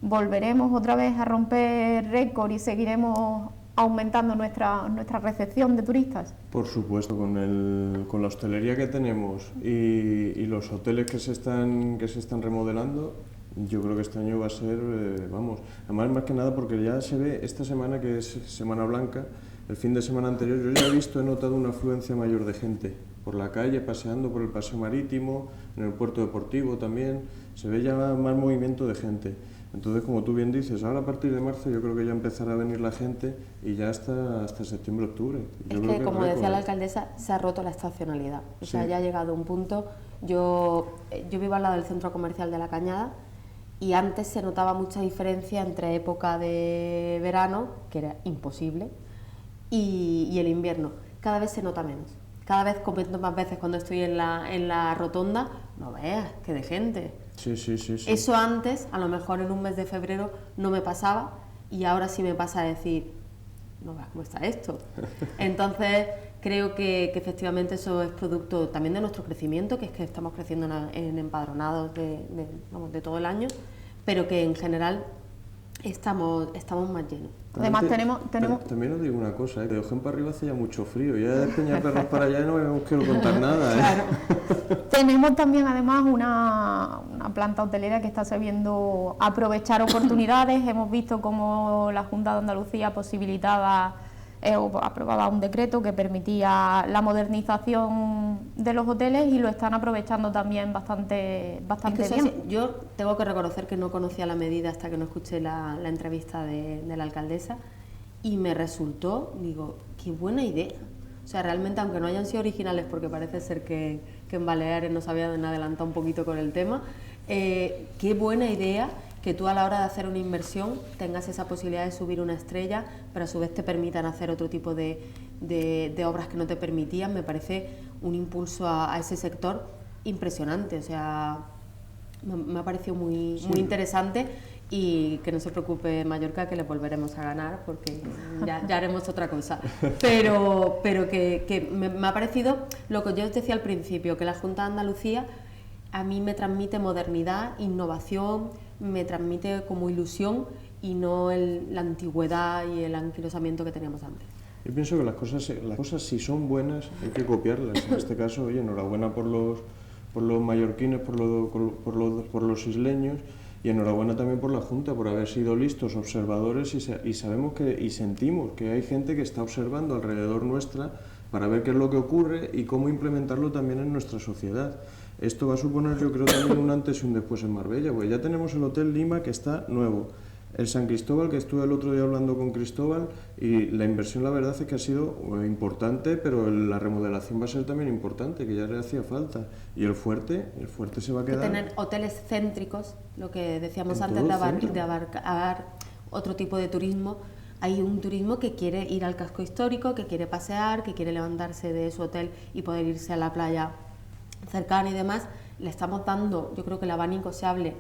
Volveremos otra vez a romper récord y seguiremos aumentando nuestra recepción de turistas. Por supuesto, con la hostelería que tenemos y los hoteles que se están remodelando, yo creo que este año va a ser, vamos, además más que nada porque ya se ve esta semana, que es Semana Blanca, el fin de semana anterior, yo ya he notado una afluencia mayor de gente por la calle, paseando por el paseo marítimo, en el puerto deportivo también, se ve ya más movimiento de gente. Entonces, como tú bien dices, ahora a partir de marzo yo creo que ya empezará a venir la gente y ya hasta septiembre, octubre. Es que, como decía la alcaldesa, se ha roto la estacionalidad. O sea, ya ha llegado un punto. Yo vivo al lado del centro comercial de La Cañada y antes se notaba mucha diferencia entre época de verano, que era imposible, y el invierno. Cada vez se nota menos. Cada vez comento más veces cuando estoy en la rotonda, no veas, que de gente. Sí. Eso antes, a lo mejor en un mes de febrero, no me pasaba, y ahora sí me pasa a decir, no veas cómo está esto. Entonces creo que efectivamente eso es producto también de nuestro crecimiento, que es que estamos creciendo en empadronados de todo el año, pero que en general estamos más llenos. Además tenemos... También os digo una cosa, de Ojén para arriba hace ya mucho frío, ya de Peñaperros para allá no os quiero contar nada. Claro. Tenemos también además una planta hotelera que está sabiendo aprovechar oportunidades. Hemos visto cómo la Junta de Andalucía posibilitaba aprobaba un decreto que permitía la modernización de los hoteles y lo están aprovechando también bastante bien. Yo tengo que reconocer que no conocía la medida hasta que no escuché la entrevista de la alcaldesa y me resultó, digo, qué buena idea. O sea, realmente, aunque no hayan sido originales, porque parece ser que en Baleares nos habían adelantado un poquito con el tema, qué buena idea que tú a la hora de hacer una inversión tengas esa posibilidad de subir una estrella, pero a su vez te permitan hacer otro tipo de obras que no te permitían. Me parece un impulso a ese sector impresionante, o sea, me ha parecido muy interesante, y que no se preocupe Mallorca, que le volveremos a ganar porque ya haremos otra cosa, pero que me ha parecido lo que yo os decía al principio, que la Junta de Andalucía a mí me transmite modernidad, innovación, me transmite como ilusión y no la antigüedad y el anquilosamiento que teníamos antes. Yo pienso que las cosas si son buenas hay que copiarlas. En este caso, oye, enhorabuena por los mallorquines, por los isleños, y enhorabuena también por la Junta por haber sido listos, observadores, y sabemos y sentimos que hay gente que está observando alrededor nuestra para ver qué es lo que ocurre y cómo implementarlo también en nuestra sociedad. Esto va a suponer, yo creo, también un antes y un después en Marbella, porque ya tenemos el Hotel Lima, que está nuevo, el San Cristóbal, que estuve el otro día hablando con Cristóbal, y la inversión, la verdad es que ha sido importante, pero la remodelación va a ser también importante, que ya le hacía falta. Y el fuerte se va a quedar... Tener hoteles céntricos, lo que decíamos antes de abarcar otro tipo de turismo. Hay un turismo que quiere ir al casco histórico, que quiere pasear, que quiere levantarse de su hotel y poder irse a la playa cercana y demás. Le estamos dando, yo creo que el abanico se abre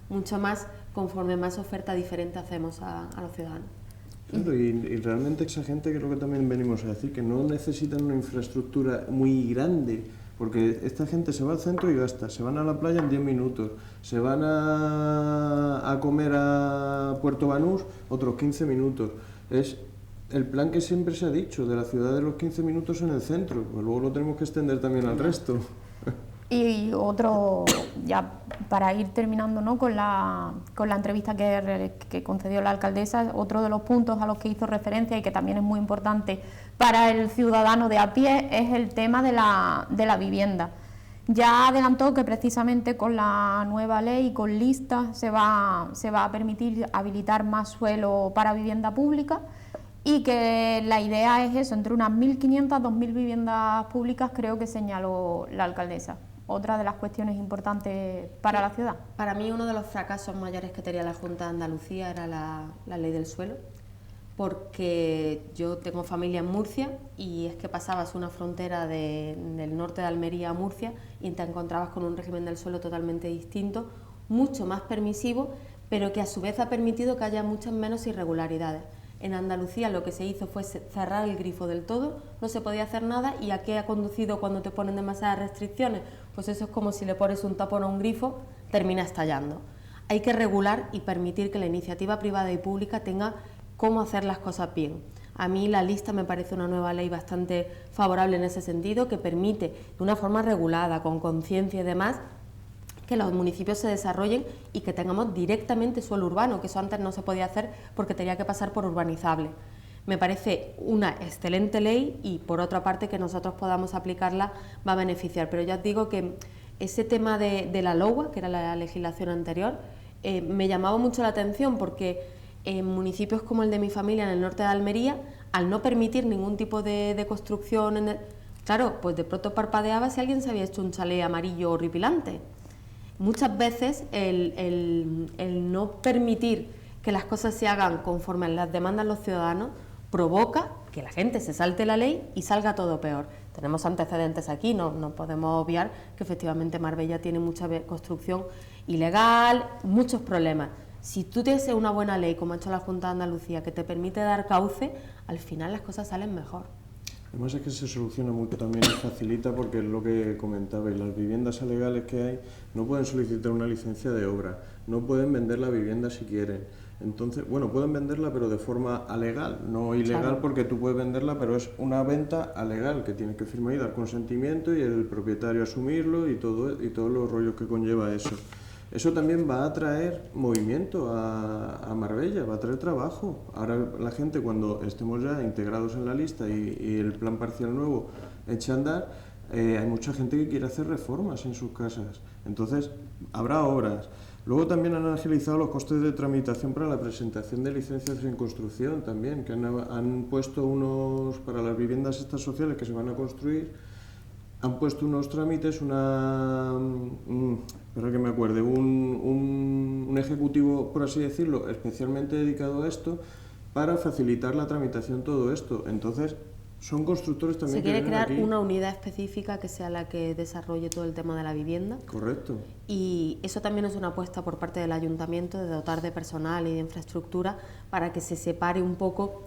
mucho más conforme más oferta diferente hacemos a los ciudadanos. Claro, y realmente esa gente, que es lo que también venimos a decir, que no necesitan una infraestructura muy grande, porque esta gente se va al centro y gasta, se van a la playa en 10 minutos, se van a comer a Puerto Banús otros 15 minutos. Es el plan que siempre se ha dicho, de la ciudad de los 15 minutos en el centro, pues luego lo tenemos que extender también al resto. Y otro, ya para ir terminando, ¿no?, con la entrevista que concedió la alcaldesa, otro de los puntos a los que hizo referencia y que también es muy importante para el ciudadano de a pie es el tema de la vivienda. Ya adelantó que precisamente con la nueva ley, con listas, se va a permitir habilitar más suelo para vivienda pública, y que la idea es eso, entre unas 1.500 a 2.000 viviendas públicas, creo que señaló la alcaldesa. Otra de las cuestiones importantes para la ciudad. Para mí uno de los fracasos mayores que tenía la Junta de Andalucía era la ley del suelo, porque yo tengo familia en Murcia y es que pasabas una frontera del norte de Almería a Murcia y te encontrabas con un régimen del suelo totalmente distinto, mucho más permisivo, pero que a su vez ha permitido que haya muchas menos irregularidades. En Andalucía lo que se hizo fue cerrar el grifo del todo, no se podía hacer nada. ¿Y a qué ha conducido cuando te ponen demasiadas restricciones? Pues eso es como si le pones un tapón a un grifo, termina estallando. Hay que regular y permitir que la iniciativa privada y pública tenga cómo hacer las cosas bien. A mí la lista me parece una nueva ley bastante favorable en ese sentido, que permite de una forma regulada, con conciencia y demás, que los municipios se desarrollen y que tengamos directamente suelo urbano, que eso antes no se podía hacer porque tenía que pasar por urbanizable. Me parece una excelente ley y, por otra parte, que nosotros podamos aplicarla va a beneficiar. Pero ya os digo que ese tema de la LOA, que era la legislación anterior, me llamaba mucho la atención, porque en municipios como el de mi familia, en el norte de Almería, al no permitir ningún tipo de construcción, claro, pues de pronto parpadeaba si alguien se había hecho un chalet amarillo horripilante. Muchas veces el no permitir que las cosas se hagan conforme a las demandas de los ciudadanos provoca que la gente se salte la ley y salga todo peor. Tenemos antecedentes aquí, no podemos obviar que efectivamente Marbella tiene mucha construcción ilegal, muchos problemas. Si tú tienes una buena ley, como ha hecho la Junta de Andalucía, que te permite dar cauce, al final las cosas salen mejor. Además es que se soluciona mucho también y facilita, porque es lo que comentabais, las viviendas alegales que hay no pueden solicitar una licencia de obra, no pueden vender la vivienda si quieren. Entonces, bueno, pueden venderla pero de forma alegal, no ilegal, Claro. porque tú puedes venderla, pero es una venta alegal que tienes que firmar y dar consentimiento y el propietario asumirlo y todos los rollos que conlleva eso. Eso también va a traer movimiento a Marbella, va a traer trabajo. Ahora la gente, cuando estemos ya integrados en la lista y el plan parcial nuevo eche a andar, hay mucha gente que quiere hacer reformas en sus casas. Entonces, habrá obras. Luego también han agilizado los costes de tramitación para la presentación de licencias en construcción también, que han puesto unos, para las viviendas estas sociales que se van a construir, han puesto unos trámites, espero que me acuerde, un ejecutivo, por así decirlo, especialmente dedicado a esto, para facilitar la tramitación, todo esto. Entonces, son constructores también Se que quiere vienen crear aquí. una unidad específica que sea la que desarrolle todo el tema de la vivienda. Correcto. Y eso también es una apuesta por parte del ayuntamiento de dotar de personal y de infraestructura para que se separe un poco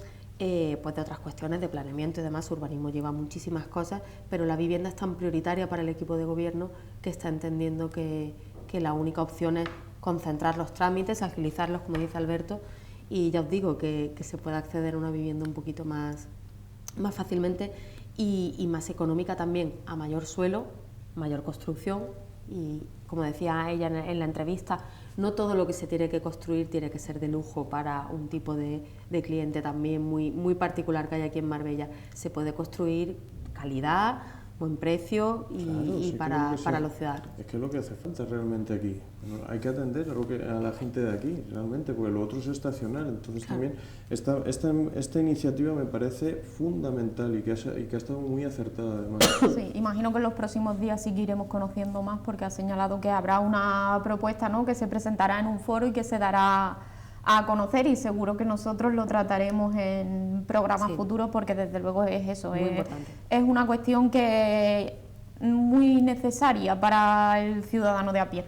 pues de otras cuestiones de planeamiento y demás. Urbanismo lleva muchísimas cosas, pero la vivienda es tan prioritaria para el equipo de gobierno que está entendiendo que la única opción es concentrar los trámites, agilizarlos, como dice Alberto, y ya os digo que se pueda acceder a una vivienda un poquito más fácilmente y más económica también, a mayor suelo, mayor construcción. Y como decía ella en la entrevista, no todo lo que se tiene que construir tiene que ser de lujo para un tipo de cliente también muy particular que hay aquí en Marbella. Se puede construir calidad, buen precio y, Claro, y sí, para los ciudadanos. Es que es lo que hace falta realmente aquí. Bueno, hay que atender a la gente de aquí, realmente, porque lo otro es estacional. Entonces Claro. también esta iniciativa me parece fundamental y que ha estado muy acertada además. Sí, imagino que en los próximos días sí que iremos conociendo más, porque ha señalado que habrá una propuesta, ¿no?, que se presentará en un foro y que se dará a conocer, y seguro que nosotros lo trataremos en programas Sí. futuros, porque desde luego es eso, Muy importante. es una cuestión que es muy necesaria para el ciudadano de a pie.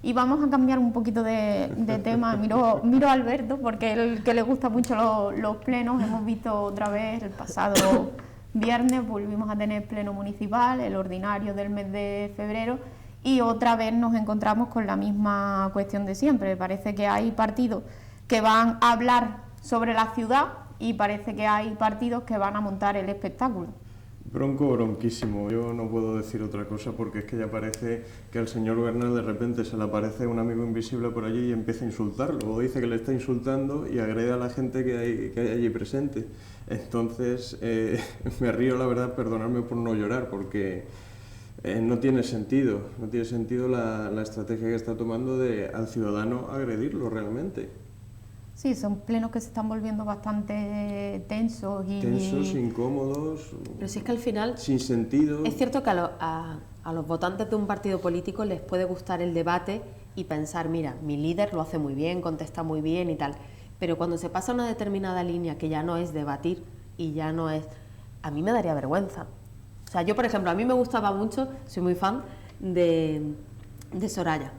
Y vamos a cambiar un poquito de tema. Miro a Alberto, porque el que le gusta mucho los plenos. Hemos visto otra vez el pasado viernes, volvimos a tener pleno municipal, el ordinario del mes de febrero, y otra vez nos encontramos con la misma cuestión de siempre. Parece que hay partidos que van a hablar sobre la ciudad y parece que hay partidos que van a montar el espectáculo. Bronquísimo, yo no puedo decir otra cosa, porque es que ya parece que al señor Bernal de repente se le aparece un amigo invisible por allí y empieza a insultarlo, o dice que le está insultando y agrede a la gente que hay allí presente. Entonces, me río, la verdad, perdonadme por no llorar, porque no tiene sentido la estrategia que está tomando de al ciudadano agredirlo realmente. Sí, son plenos que se están volviendo bastante tensos y... Tensos, incómodos, Pero si es que al final sin sentido. es cierto que a los votantes de un partido político les puede gustar el debate y pensar, mira, mi líder lo hace muy bien, contesta muy bien y tal, pero cuando se pasa una determinada línea que ya no es debatir y ya no es... A mí me daría vergüenza. O sea, yo, por ejemplo, a mí me gustaba mucho, soy muy fan de Soraya,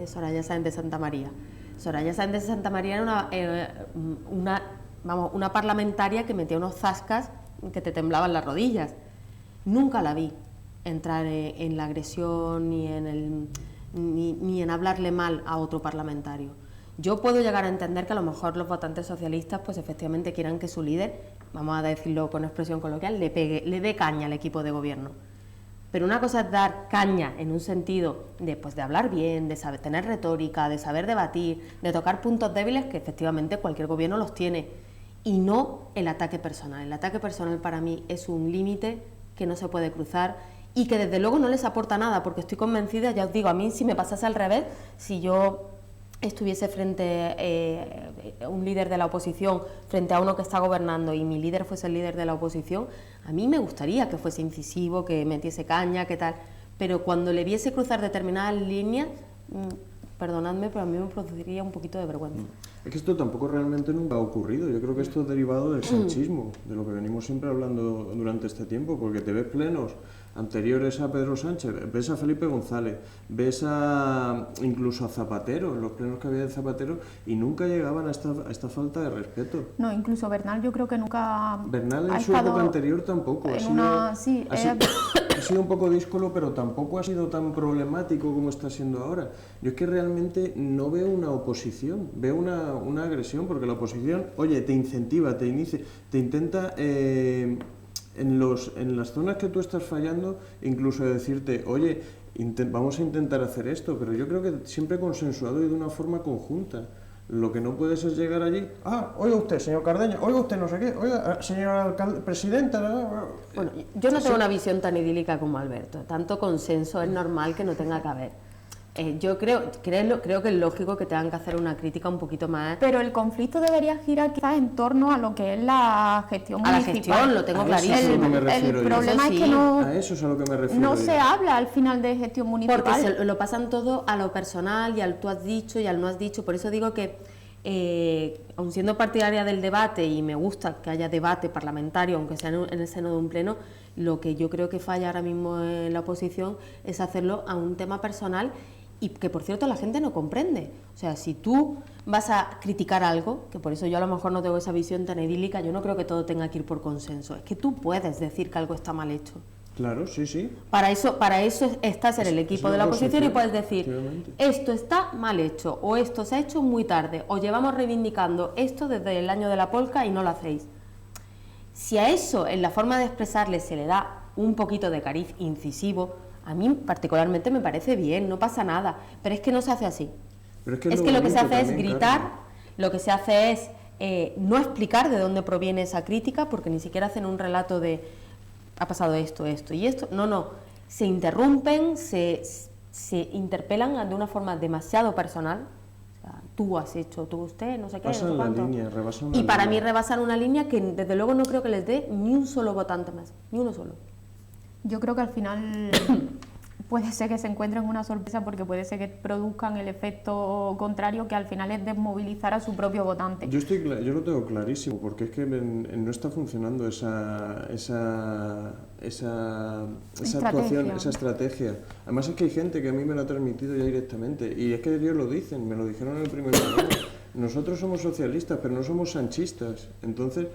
Soraya Sáenz de Santa María. Soraya Sáenz de Santa María era una parlamentaria que metía unos zascas que te temblaban las rodillas. Nunca la vi entrar en la agresión ni en hablarle mal a otro parlamentario. Yo puedo llegar a entender que a lo mejor los votantes socialistas pues efectivamente quieran que su líder, vamos a decirlo con expresión coloquial, le dé caña al equipo de gobierno. Pero una cosa es dar caña en un sentido de hablar bien, de saber tener retórica, de saber debatir, de tocar puntos débiles, que efectivamente cualquier gobierno los tiene, y no el ataque personal. El ataque personal para mí es un límite que no se puede cruzar y que desde luego no les aporta nada, porque estoy convencida, ya os digo, a mí si me pasase al revés, si yo estuviese frente a un líder de la oposición, frente a uno que está gobernando y mi líder fuese el líder de la oposición, a mí me gustaría que fuese incisivo, que metiese caña, que tal, pero cuando le viese cruzar determinadas líneas, perdonadme, pero a mí me produciría un poquito de vergüenza. Es que esto tampoco realmente nunca ha ocurrido. Yo creo que esto es derivado del sanchismo, de lo que venimos siempre hablando durante este tiempo, porque te ves plenos anteriores a Pedro Sánchez, ves a Felipe González, ves incluso a Zapatero, en los plenos que había de Zapatero, y nunca llegaban a esta falta de respeto. No, incluso Bernal yo creo que nunca Bernal en ha su estado época anterior tampoco. Ha sido un poco díscolo, pero tampoco ha sido tan problemático como está siendo ahora. Yo es que realmente no veo una oposición, veo una agresión, porque la oposición, oye, te incentiva, te intenta... en las zonas que tú estás fallando, incluso decirte, oye, vamos a intentar hacer esto, pero yo creo que siempre consensuado y de una forma conjunta. Lo que no puedes es llegar allí, oiga usted, señor Cardeña, oiga usted no sé qué, oiga, señora presidenta... Bueno, yo no tengo una visión tan idílica como Alberto, tanto consenso es normal que no tenga que haber. Yo creo que es lógico que tengan que hacer una crítica un poquito más... Pero el conflicto debería girar quizás en torno a lo que es la gestión municipal. A la gestión, lo tengo clarísimo. El problema es que a eso es a lo que me refiero. No se habla al final de gestión municipal. Porque lo pasan todo a lo personal y al tú has dicho y al no has dicho. Por eso digo que, aun siendo partidaria del debate, y me gusta que haya debate parlamentario, aunque sea en el seno de un pleno, lo que yo creo que falla ahora mismo en la oposición es hacerlo a un tema personal. Y que, por cierto, la gente no comprende. O sea, si tú vas a criticar algo, que por eso yo a lo mejor no tengo esa visión tan idílica, yo no creo que todo tenga que ir por consenso. Es que tú puedes decir que algo está mal hecho. Claro, sí, sí. Para eso estás en el equipo de la oposición y puedes decir, esto está mal hecho, o esto se ha hecho muy tarde, o llevamos reivindicando esto desde el año de la polca y no lo hacéis. Si a eso, en la forma de expresarle, se le da un poquito de cariz incisivo, a mí particularmente me parece bien, no pasa nada, pero es que no se hace así. Pero es que lo que se hace es gritar, lo que se hace es no explicar de dónde proviene esa crítica, porque ni siquiera hacen un relato de ha pasado esto, esto y esto. No, se interrumpen, se interpelan de una forma demasiado personal. O sea, tú has hecho, tú usted, no sé qué, no sé cuánto. Y para mí rebasan una línea que desde luego no creo que les dé ni un solo votante más, ni uno solo. Yo creo que al final puede ser que se encuentren una sorpresa, porque puede ser que produzcan el efecto contrario, que al final es desmovilizar a su propio votante. Yo lo tengo clarísimo, porque es que no está funcionando esa actuación, esa estrategia. Además es que hay gente que a mí me lo ha transmitido ya directamente, y es que ellos lo dicen, me lo dijeron en el primer programa. Nosotros somos socialistas, pero no somos sanchistas. Entonces...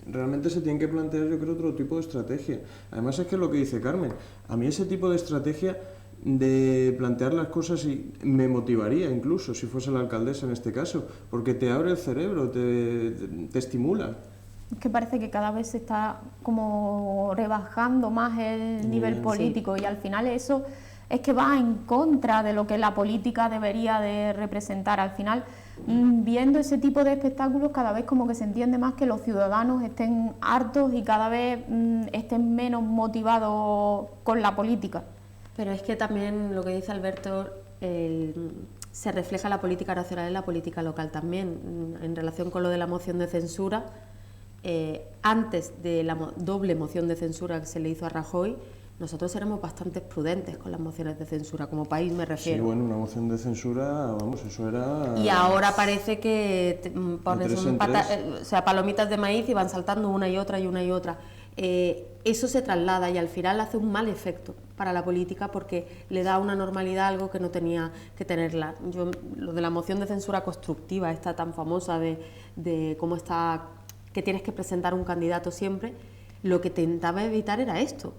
realmente se tienen que plantear, yo creo, otro tipo de estrategia. Además es que lo que dice Carmen, a mí ese tipo de estrategia de plantear las cosas me motivaría incluso, si fuese la alcaldesa en este caso, porque te abre el cerebro, te estimula. Es que parece que cada vez se está como rebajando más el nivel político, y al final eso es que va en contra de lo que la política debería de representar. Al final, viendo ese tipo de espectáculos, cada vez como que se entiende más que los ciudadanos estén hartos y cada vez estén menos motivados con la política. Pero es que también lo que dice Alberto, se refleja la política nacional en la política local también. En relación con lo de la moción de censura, antes de la doble moción de censura que se le hizo a Rajoy, nosotros éramos bastante prudentes con las mociones de censura, como país me refiero. Sí, bueno, una moción de censura, vamos, eso era... Y ahora parece que pones palomitas de maíz y van saltando una y otra y una y otra. Eso se traslada y al final hace un mal efecto para la política, porque le da una normalidad a algo que no tenía que tenerla. Lo de la moción de censura constructiva, esta tan famosa de cómo está, que tienes que presentar un candidato siempre, lo que intentaba evitar era esto.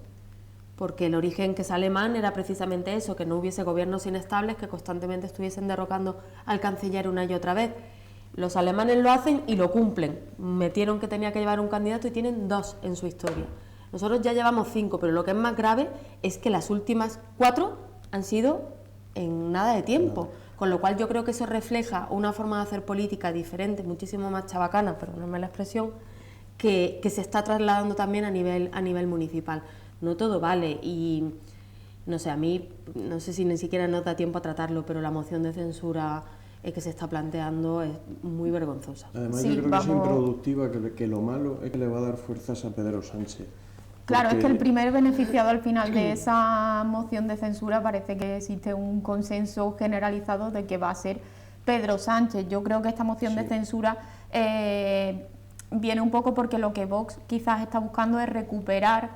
Porque el origen que es alemán era precisamente eso, que no hubiese gobiernos inestables que constantemente estuviesen derrocando al canciller una y otra vez. Los alemanes lo hacen y lo cumplen. Metieron que tenía que llevar un candidato y tienen 2 en su historia. Nosotros ya llevamos 5, pero lo que es más grave es que las últimas 4 han sido en nada de tiempo. Con lo cual yo creo que eso refleja una forma de hacer política diferente, muchísimo más chabacana, perdóname la expresión, que se está trasladando también a nivel municipal. No todo vale y, no sé, a mí, no sé si ni siquiera nos da tiempo a tratarlo, pero la moción de censura que se está planteando es muy vergonzosa. Además yo creo que es improductiva, que lo malo es que le va a dar fuerzas a Pedro Sánchez. Claro, es que el primer beneficiado al final de esa moción de censura parece que existe un consenso generalizado de que va a ser Pedro Sánchez. Yo creo que esta moción de censura viene un poco porque lo que Vox quizás está buscando es recuperar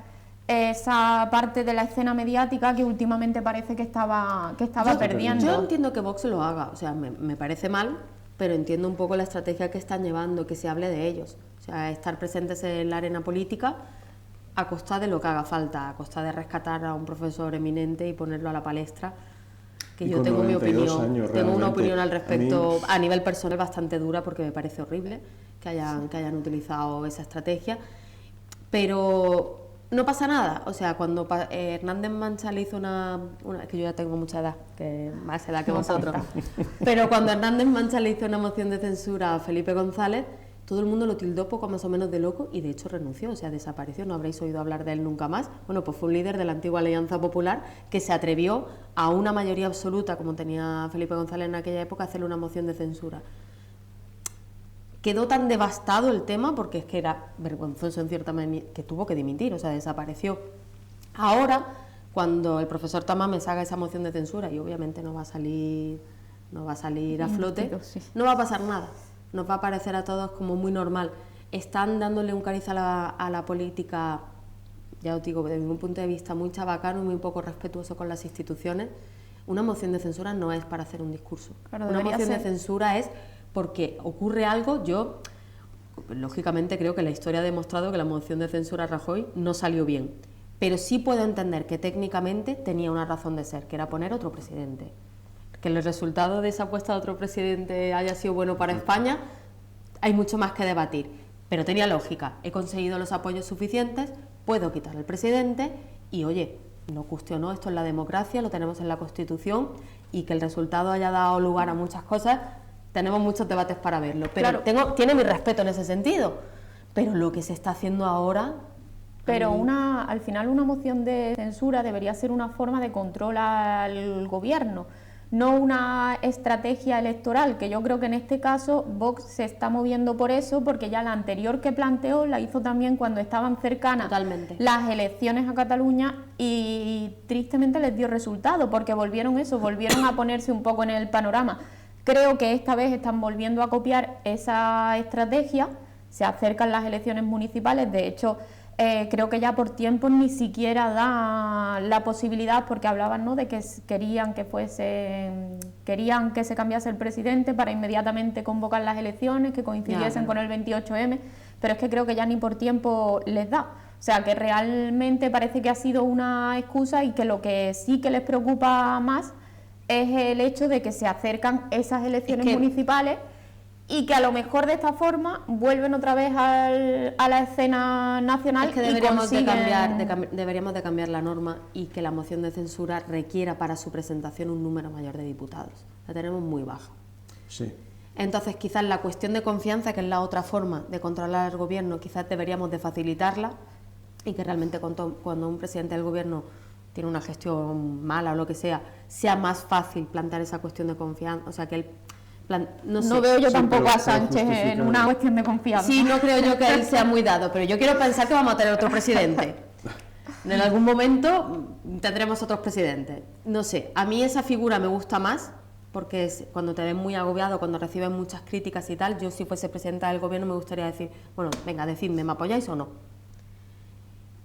esa parte de la escena mediática que últimamente parece que estaba perdiendo. Yo entiendo que Vox lo haga, o sea, me parece mal, pero entiendo un poco la estrategia que están llevando, que se hable de ellos. O sea, estar presentes en la arena política a costa de lo que haga falta, a costa de rescatar a un profesor eminente y ponerlo a la palestra, que yo tengo mi opinión, tengo una opinión al respecto a nivel personal bastante dura, porque me parece horrible que hayan utilizado esa estrategia, pero no pasa nada. O sea, cuando Hernández Mancha le hizo una que yo ya tengo mucha edad, que más edad que vosotros, pero cuando Hernández Mancha le hizo una moción de censura a Felipe González, todo el mundo lo tildó poco más o menos de loco y de hecho renunció, o sea, desapareció, no habréis oído hablar de él nunca más. Bueno, pues fue un líder de la antigua Alianza Popular que se atrevió a una mayoría absoluta, como tenía Felipe González en aquella época, a hacerle una moción de censura. Quedó tan devastado el tema, porque es que era vergonzoso en cierta manera, que tuvo que dimitir, o sea, desapareció. Ahora, cuando el profesor Tamames haga esa moción de censura, y obviamente no va a salir a flote, no va a pasar nada. Nos va a parecer a todos como muy normal. Están dándole un cariz a la política, ya os digo, desde mi punto de vista, muy chabacano y muy poco respetuoso con las instituciones. Una moción de censura no es para hacer un discurso. Claro, una moción de censura es porque ocurre algo. Yo, lógicamente, creo que la historia ha demostrado que la moción de censura a Rajoy no salió bien. Pero sí puedo entender que técnicamente tenía una razón de ser, que era poner otro presidente. Que el resultado de esa apuesta de otro presidente haya sido bueno para España, hay mucho más que debatir, pero tenía lógica. He conseguido los apoyos suficientes, puedo quitar al presidente y, oye, no cuestionó, esto es la democracia, lo tenemos en la Constitución, y que el resultado haya dado lugar a muchas cosas, tenemos muchos debates para verlo, pero claro, tiene mi respeto en ese sentido, pero lo que se está haciendo ahora... Pero al final una moción de censura debería ser una forma de control al gobierno, no una estrategia electoral, que yo creo que en este caso Vox se está moviendo por eso, porque ya la anterior que planteó la hizo también cuando estaban cercanas las elecciones a Cataluña y tristemente les dio resultado, porque volvieron a ponerse un poco en el panorama. Creo que esta vez están volviendo a copiar esa estrategia, se acercan las elecciones municipales, de hecho... creo que ya por tiempo ni siquiera da la posibilidad, porque hablaban, ¿no?, de que querían que se cambiase el presidente para inmediatamente convocar las elecciones, que coincidiesen con el 28M, pero es que creo que ya ni por tiempo les da. O sea, que realmente parece que ha sido una excusa y que lo que sí que les preocupa más es el hecho de que se acercan esas elecciones municipales y que a lo mejor de esta forma vuelven otra vez a la escena nacional. Es que deberíamos de cambiar la norma y que la moción de censura requiera para su presentación un número mayor de diputados. La tenemos muy baja. Sí. Entonces, quizás la cuestión de confianza, que es la otra forma de controlar al gobierno, quizás deberíamos de facilitarla, y que realmente cuando un presidente del gobierno tiene una gestión mala o lo que sea más fácil plantear esa cuestión de confianza. O sea, que él... No veo yo tampoco a Sánchez en una cuestión de confianza. Sí, no creo yo que él sea muy dado, pero yo quiero pensar que vamos a tener otro presidente. En algún momento tendremos otros presidentes. No sé, a mí esa figura me gusta más, porque cuando te ves muy agobiado, cuando recibes muchas críticas y tal, yo si fuese presidenta del gobierno me gustaría decir, bueno, venga, decidme, ¿me apoyáis o no?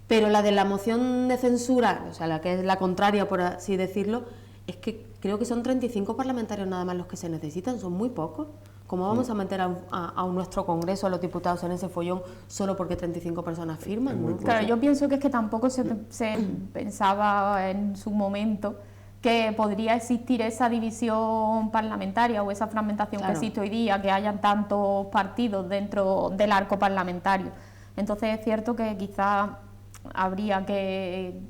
Pero la de la moción de censura, o sea, la que es la contraria, por así decirlo, es que creo que son 35 parlamentarios nada más los que se necesitan, son muy pocos. ¿Cómo vamos a meter a nuestro Congreso, a los diputados en ese follón solo porque 35 personas firman? ¿No? Claro, yo pienso que es que tampoco se pensaba en su momento que podría existir esa división parlamentaria o esa fragmentación que existe hoy día, que hayan tantos partidos dentro del arco parlamentario. Entonces es cierto que quizás habría que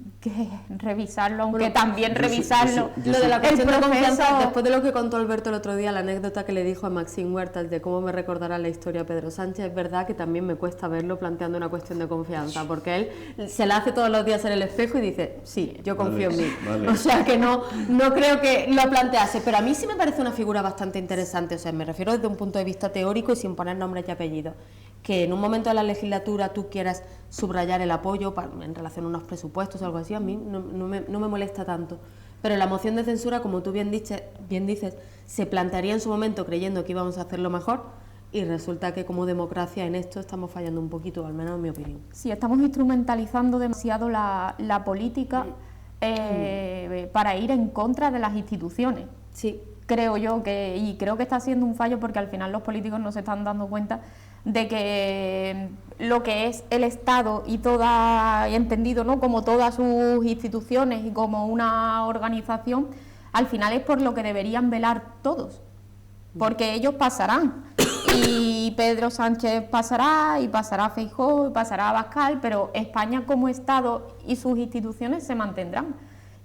revisarlo, aunque también revisarlo. Lo de la cuestión de confianza, después de lo que contó Alberto el otro día, la anécdota que le dijo a Maxim Huertas de cómo me recordará la historia Pedro Sánchez, es verdad que también me cuesta verlo planteando una cuestión de confianza, porque él se la hace todos los días en el espejo y dice, sí, yo confío en mí. Vale. O sea que no creo que lo plantease, pero a mí sí me parece una figura bastante interesante, o sea, me refiero desde un punto de vista teórico y sin poner nombres y apellidos. Que en un momento de la legislatura tú quieras subrayar el apoyo en relación a unos presupuestos o algo así, a mí no me molesta tanto. Pero la moción de censura, como tú bien dices, se plantearía en su momento creyendo que íbamos a hacerlo mejor y resulta que como democracia en esto estamos fallando un poquito, al menos en mi opinión. Sí, estamos instrumentalizando demasiado la política para ir en contra de las instituciones. Sí. Creo yo y creo que está siendo un fallo porque al final los políticos no se están dando cuenta de que lo que es el Estado y entendido, ¿no?, como todas sus instituciones y como una organización, al final es por lo que deberían velar todos, porque ellos pasarán y Pedro Sánchez pasará y pasará Feijóo y pasará Abascal, pero España como Estado y sus instituciones se mantendrán.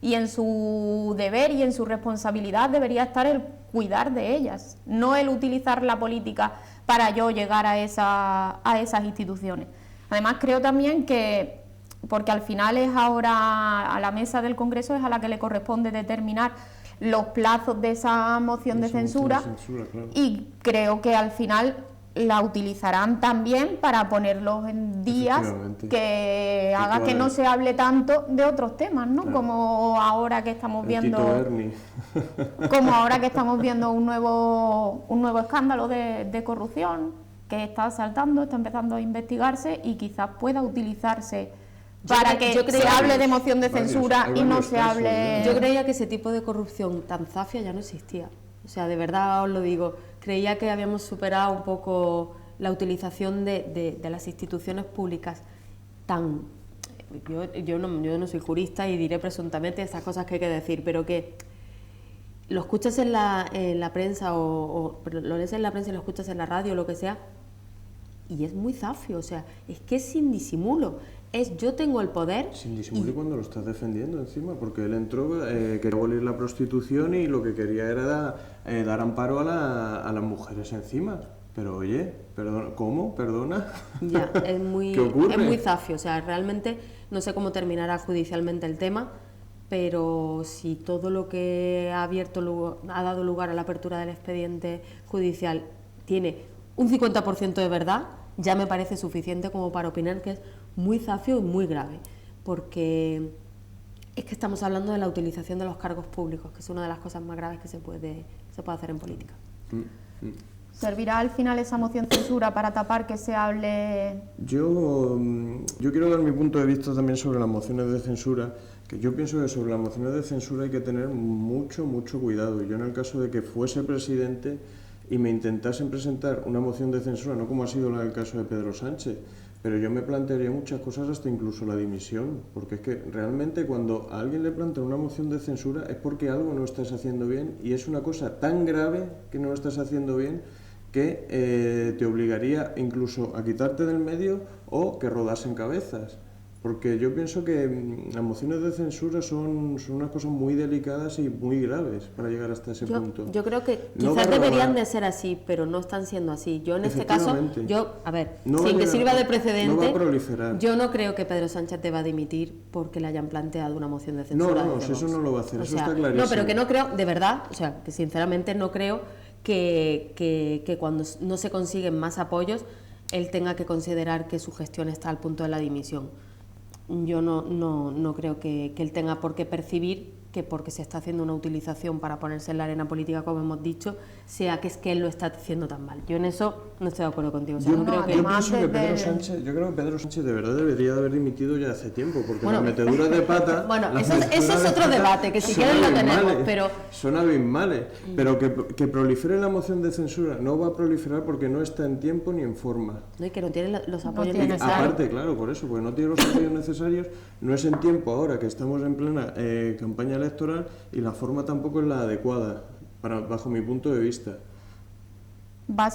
Y en su deber y en su responsabilidad debería estar el cuidar de ellas, no el utilizar la política para yo llegar a esas instituciones. Además creo también que, porque al final es ahora a la mesa del Congreso es a la que le corresponde determinar los plazos de esa moción de censura, claro. Y creo que al final la utilizarán también para ponerlos en días que haga que no se hable tanto de otros temas, ¿no? Claro. Como ahora que estamos viendo un nuevo escándalo de corrupción que está saltando, está empezando a investigarse y quizás pueda utilizarse para que se hable de moción de censura y no se hable... Yo creía que ese tipo de corrupción tan zafia ya no existía. O sea, de verdad os lo digo, creía que habíamos superado un poco la utilización de las instituciones públicas tan... Yo no soy jurista y diré presuntamente esas cosas que hay que decir, pero que lo escuchas en la prensa o lo lees en la prensa y lo escuchas en la radio o lo que sea, y es muy zafio, o sea, es que es sin disimulo. Yo tengo el poder... Sin disimulo cuando lo estás defendiendo encima, porque él entró, quería abolir la prostitución y lo que quería era dar amparo a las mujeres encima. Pero oye, perdona, ¿cómo? ¿Perdona? Ya, es muy, ¿Qué ocurre? Es muy zafio, o sea, realmente no sé cómo terminará judicialmente el tema, pero si todo lo que ha dado lugar a la apertura del expediente judicial tiene un 50% de verdad, ya me parece suficiente como para opinar que es muy zafio y muy grave, porque es que estamos hablando de la utilización de los cargos públicos, que es una de las cosas más graves que se puede hacer en política. ¿Servirá al final esa moción de censura para tapar que se hable? Yo quiero dar mi punto de vista también sobre las mociones de censura, que yo pienso que sobre las mociones de censura hay que tener mucho cuidado. Yo en el caso de que fuese presidente y me intentasen presentar una moción de censura, no como ha sido el caso de Pedro Sánchez, pero yo me plantearía muchas cosas, hasta incluso la dimisión, porque es que realmente cuando a alguien le plantean una moción de censura es porque algo no estás haciendo bien y es una cosa tan grave que no lo estás haciendo bien que te obligaría incluso a quitarte del medio o que rodasen cabezas. Porque yo pienso que las mociones de censura son unas cosas muy delicadas y muy graves para llegar hasta ese punto. Yo creo que quizás deberían de ser así, pero no están siendo así. Yo en este caso, sin que sirva de precedente, no va a proliferar. Yo no creo que Pedro Sánchez deba dimitir porque le hayan planteado una moción de censura. No, eso no lo va a hacer, eso está clarísimo. No, pero que no creo, de verdad, o sea, que sinceramente no creo que cuando no se consiguen más apoyos, él tenga que considerar que su gestión está al punto de la dimisión. Yo no creo que él tenga por qué percibir que porque se está haciendo una utilización para ponerse en la arena política, como hemos dicho, sea que es que él lo está haciendo tan mal. Yo en eso no estoy de acuerdo contigo. O sea, yo creo que Pedro Sánchez de verdad debería de haber dimitido ya hace tiempo, porque las meteduras de pata... Bueno, eso es otro debate, que si quieren lo tenemos, pero... Son abismales, pero que prolifere la moción de censura no va a proliferar porque no está en tiempo ni en forma. No, y que no tiene los apoyos necesarios. Aparte, claro, por eso, porque no tiene los apoyos necesarios, no es en tiempo ahora que estamos en plena campaña electoral y la forma tampoco es la adecuada, bajo mi punto de vista. Va a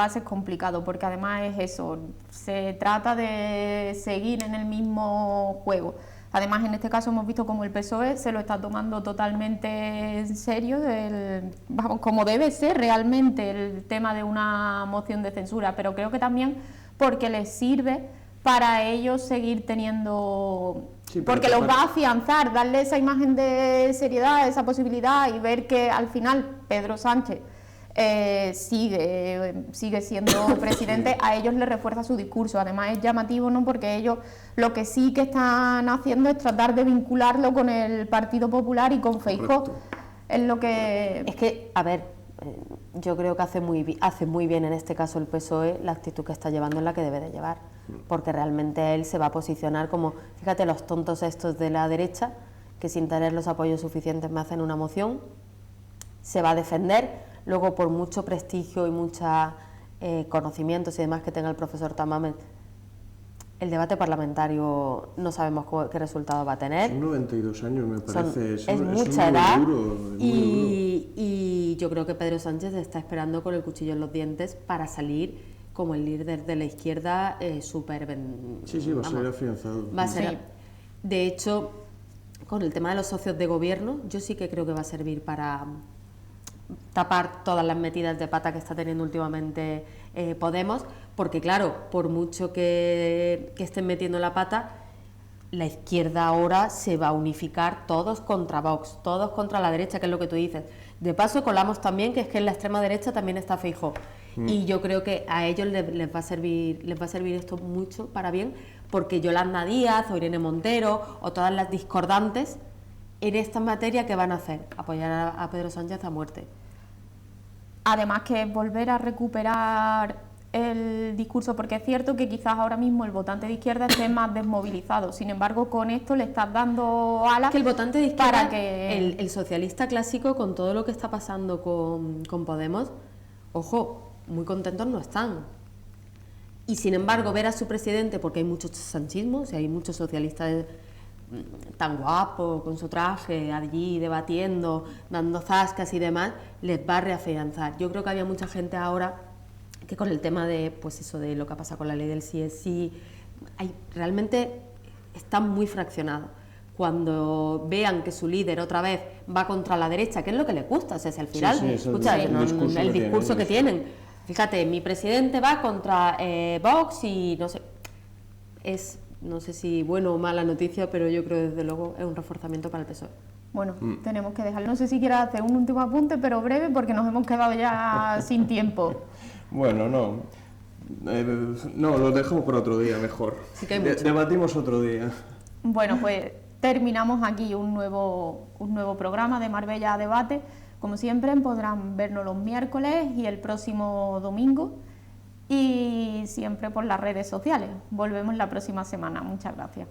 ser complicado porque además es eso, se trata de seguir en el mismo juego. Además, en este caso hemos visto como el PSOE se lo está tomando totalmente en serio, como debe ser realmente el tema de una moción de censura, pero creo que también porque les sirve para ellos seguir teniendo... Sí, porque los va a afianzar, darle esa imagen de seriedad, esa posibilidad y ver que al final Pedro Sánchez sigue siendo presidente, a ellos les refuerza su discurso. Además es llamativo, ¿no?, porque ellos lo que sí que están haciendo es tratar de vincularlo con el Partido Popular y con Feijóo. Es lo que... Es que, a ver, yo creo que hace muy bien en este caso el PSOE la actitud que está llevando en la que debe de llevar, porque realmente él se va a posicionar como, fíjate, los tontos estos de la derecha, que sin tener los apoyos suficientes me hacen una moción, se va a defender. Luego, por mucho prestigio y muchos conocimientos y demás que tenga el profesor Tamames, el debate parlamentario no sabemos qué resultado va a tener. Son 92 años, me parece. Es mucha edad. Y yo creo que Pedro Sánchez está esperando con el cuchillo en los dientes para salir como el líder de la izquierda súper... Sí, va a ser afianzado. De hecho, con el tema de los socios de gobierno, yo sí que creo que va a servir para tapar todas las metidas de pata que está teniendo últimamente Podemos, porque claro, por mucho que estén metiendo la pata, la izquierda ahora se va a unificar todos contra Vox, todos contra la derecha, que es lo que tú dices. De paso colamos también que es que en la extrema derecha también está Feijóo, y yo creo que a ellos les va a servir esto mucho para bien, porque Yolanda Díaz o Irene Montero o todas las discordantes en esta materia, ¿qué van a hacer? Apoyar a Pedro Sánchez a muerte. Además que volver a recuperar el discurso, porque es cierto que quizás ahora mismo el votante de izquierda esté más desmovilizado, sin embargo con esto le estás dando alas que el votante de izquierda, para que... el socialista clásico, con todo lo que está pasando con Podemos, ojo, muy contentos no están. Y sin embargo ver a su presidente, porque hay muchos sanchismos y hay muchos socialistas tan guapo, con su traje, allí debatiendo, dando zascas y demás, les va a reafianzar. Yo creo que había mucha gente ahora que con el tema de, pues eso, de lo que ha pasado con la ley del sí es sí, realmente están muy fraccionados. Cuando vean que su líder otra vez va contra la derecha, que es lo que les gusta, o sea, al final, el discurso que tienen. Fíjate, mi presidente va contra Vox y no sé, no sé si bueno o mala noticia, pero yo creo desde luego es un reforzamiento para el PSOE. Bueno, tenemos que dejarlo. No sé si quieras hacer un último apunte, pero breve, porque nos hemos quedado ya sin tiempo. Bueno, no, lo dejamos por otro día mejor. Sí que hay mucho. Debatimos otro día. Bueno, pues terminamos aquí un nuevo programa de Marbella Debate. Como siempre, podrán vernos los miércoles y el próximo domingo, y siempre por las redes sociales. Volvemos la próxima semana. Muchas gracias.